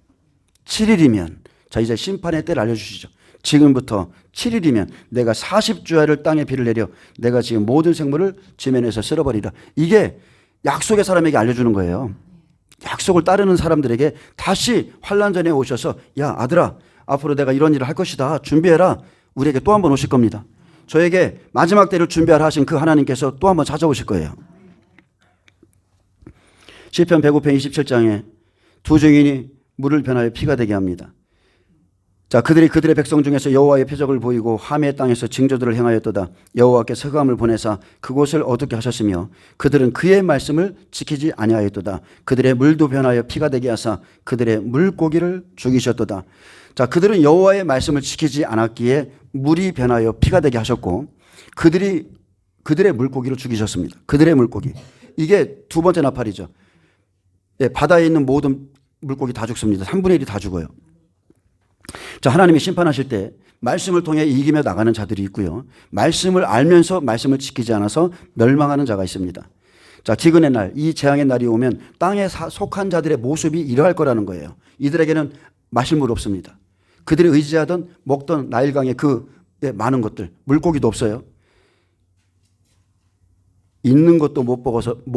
7일이면, 자, 이제 심판의 때를 알려주시죠. 지금부터 7일이면 내가 40주야를 땅에 비를 내려 내가 지금 모든 생물을 지면에서 쓸어버리라. 이게 약속의 사람에게 알려주는 거예요. 약속을 따르는 사람들에게 다시 환난 전에 오셔서, 야, 아들아, 앞으로 내가 이런 일을 할 것이다. 준비해라. 우리에게 또 한 번 오실 겁니다. 저에게 마지막 때를 준비하라 하신 그 하나님께서 또 한 번 찾아오실 거예요. 시편 105편 27장에 두 증인이 물을 변하여 피가 되게 합니다. 자, 그들이 그들의 백성 중에서 여호와의 표적을 보이고 함의 땅에서 징조들을 행하였도다. 여호와께서 흑암을 보내사 그곳을 어둡게 하셨으며 그들은 그의 말씀을 지키지 아니하였도다. 그들의 물도 변하여 피가 되게 하사 그들의 물고기를 죽이셨도다. 자, 그들은 여호와의 말씀을 지키지 않았기에 물이 변하여 피가 되게 하셨고 그들의 물고기를 죽이셨습니다. 그들의 물고기. 이게 두 번째 나팔이죠. 예, 바다에 있는 모든 물고기 다 죽습니다. 3분의 1이 다 죽어요. 자, 하나님이 심판하실 때 말씀을 통해 이기며 나가는 자들이 있고요. 말씀을 알면서 말씀을 지키지 않아서 멸망하는 자가 있습니다. 자, 기근의 날, 이 재앙의 날이 오면 땅에 속한 자들의 모습이 이러할 거라는 거예요. 이들에게는 마실 물 없습니다. 그들이 의지하던 먹던 나일강의 그 많은 것들, 물고기도 없어요. 있는 것도 못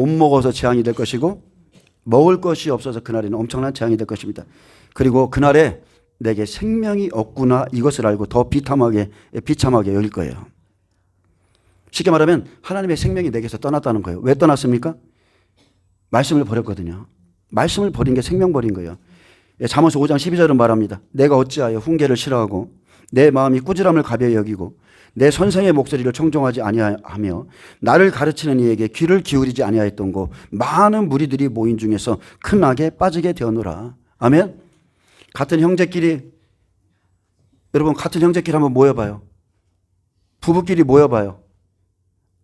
먹어서 재앙이 될 것이고 먹을 것이 없어서 그날에는 엄청난 재앙이 될 것입니다. 그리고 그날에 내게 생명이 없구나 이것을 알고 더 비참하게 여길 거예요. 쉽게 말하면 하나님의 생명이 내게서 떠났다는 거예요. 왜 떠났습니까? 말씀을 버렸거든요. 말씀을 버린 게 생명 버린 거예요. 잠언서 5장 12절은 말합니다. 내가 어찌하여 훈계를 싫어하고 내 마음이 꾸지람을 가벼이 여기고 내 선생의 목소리를 청종하지 아니하며 나를 가르치는 이에게 귀를 기울이지 아니하였던고 많은 무리들이 모인 중에서 큰 악에 빠지게 되었노라. 아멘. 같은 형제끼리, 여러분 같은 형제끼리 한번 모여봐요. 부부끼리 모여봐요.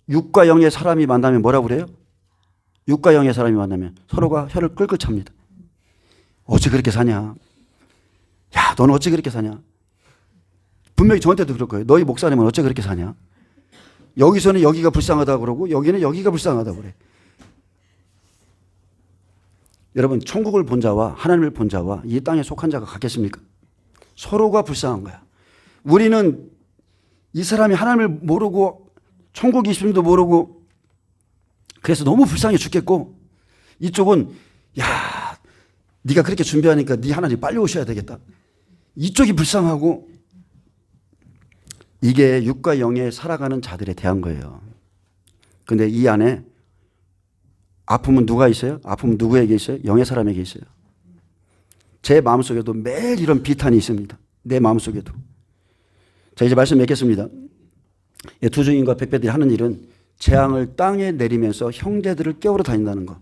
육과 영의 사람이 만나면 뭐라고 그래요? 육과 영의 사람이 만나면 서로가 혀를 끌끌 찹니다. 어찌 그렇게 사냐? 야, 너는 어찌 그렇게 사냐? 분명히 저한테도 그럴 거예요. 너희 목사님은 어찌 그렇게 사냐? 여기서는 여기가 불쌍하다고 그러고 여기는 여기가 불쌍하다고 그래. 여러분 천국을 본 자와 하나님을 본 자와 이 땅에 속한 자가 같겠습니까? 서로가 불쌍한 거야. 우리는 이 사람이 하나님을 모르고 천국이 있음도 모르고 그래서 너무 불쌍해 죽겠고 이쪽은 야 네가 그렇게 준비하니까 네 하나님 빨리 오셔야 되겠다. 이쪽이 불쌍하고 이게 육과 영에 살아가는 자들에 대한 거예요. 그런데 이 안에 아픔은 누가 있어요? 아픔은 누구에게 있어요? 영의 사람에게 있어요. 제 마음속에도 매일 이런 비탄이 있습니다. 내 마음속에도. 자, 이제 말씀 맺겠습니다. 두 증인과 백배들이 하는 일은 재앙을 땅에 내리면서 형제들을 깨우러 다닌다는 거.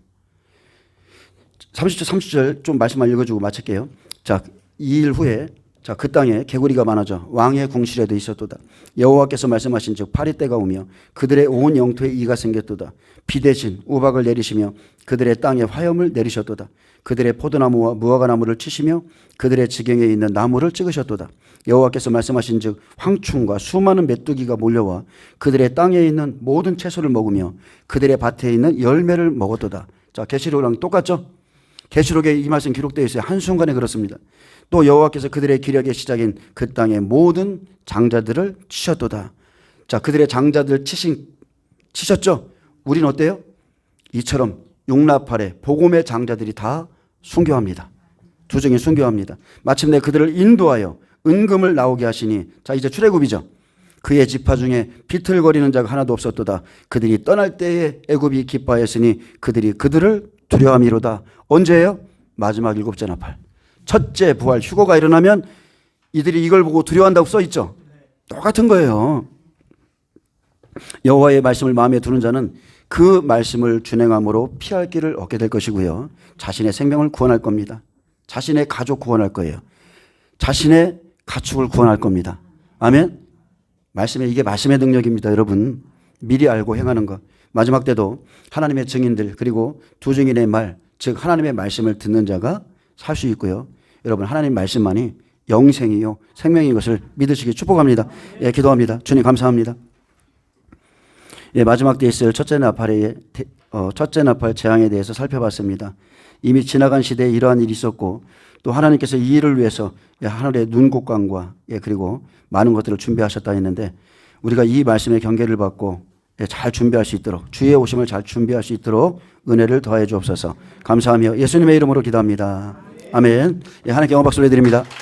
30절 좀 말씀만 읽어주고 마칠게요. 자, 이 일 후에 자, 그 땅에 개구리가 많아져 왕의 궁실에도 있었도다. 여호와께서 말씀하신 즉 파리떼가 오며 그들의 온 영토에 이가 생겼도다. 비 대신 우박을 내리시며 그들의 땅에 화염을 내리셨도다. 그들의 포도나무와 무화과나무를 치시며 그들의 지경에 있는 나무를 찍으셨도다. 여호와께서 말씀하신 즉 황충과 수많은 메뚜기가 몰려와 그들의 땅에 있는 모든 채소를 먹으며 그들의 밭에 있는 열매를 먹었도다. 자, 계시록이랑 똑같죠? 계시록에 이 말씀 기록되어 있어요. 한순간에 그렇습니다. 또 여호와께서 그들의 기력의 시작인 그 땅의 모든 장자들을 치셨도다. 자, 그들의 장자들 치셨죠? 우린 어때요? 이처럼 용납하래 복음의 장자들이 다 순교합니다. 두 증인 순교합니다. 마침내 그들을 인도하여 은금을 나오게 하시니 자, 이제 출애굽이죠. 그의 지파 중에 비틀거리는 자가 하나도 없었도다. 그들이 떠날 때에 애굽이 기뻐하였으니 그들이 그들을 두려움이로다. 언제예요? 마지막 일곱째 나팔. 첫째 부활 휴거가 일어나면 이들이 이걸 보고 두려워한다고 써있죠. 똑같은 거예요. 여호와의 말씀을 마음에 두는 자는 그 말씀을 준행함으로 피할 길을 얻게 될 것이고요. 자신의 생명을 구원할 겁니다. 자신의 가족 구원할 거예요. 자신의 가축을 구원할 겁니다. 아멘. 이게 말씀의 능력입니다. 여러분 미리 알고 행하는 것. 마지막 때도 하나님의 증인들 그리고 두 증인의 말 즉 하나님의 말씀을 듣는 자가 살 수 있고요. 여러분 하나님 말씀만이 영생이요 생명인 것을 믿으시기 축복합니다. 예, 기도합니다. 주님 감사합니다. 예, 마지막 때에 있을 첫째 나팔 재앙에 대해서 살펴봤습니다. 이미 지나간 시대에 이러한 일이 있었고 또 하나님께서 이 일을 위해서 하늘의 눈곱광과 그리고 많은 것들을 준비하셨다 했는데 우리가 이 말씀의 경계를 받고 잘 준비할 수 있도록 주의 오심을 잘 준비할 수 있도록 은혜를 더해 주옵소서. 감사하며 예수님의 이름으로 기도합니다. 아멘. 하나님께 영광 박수를 드립니다.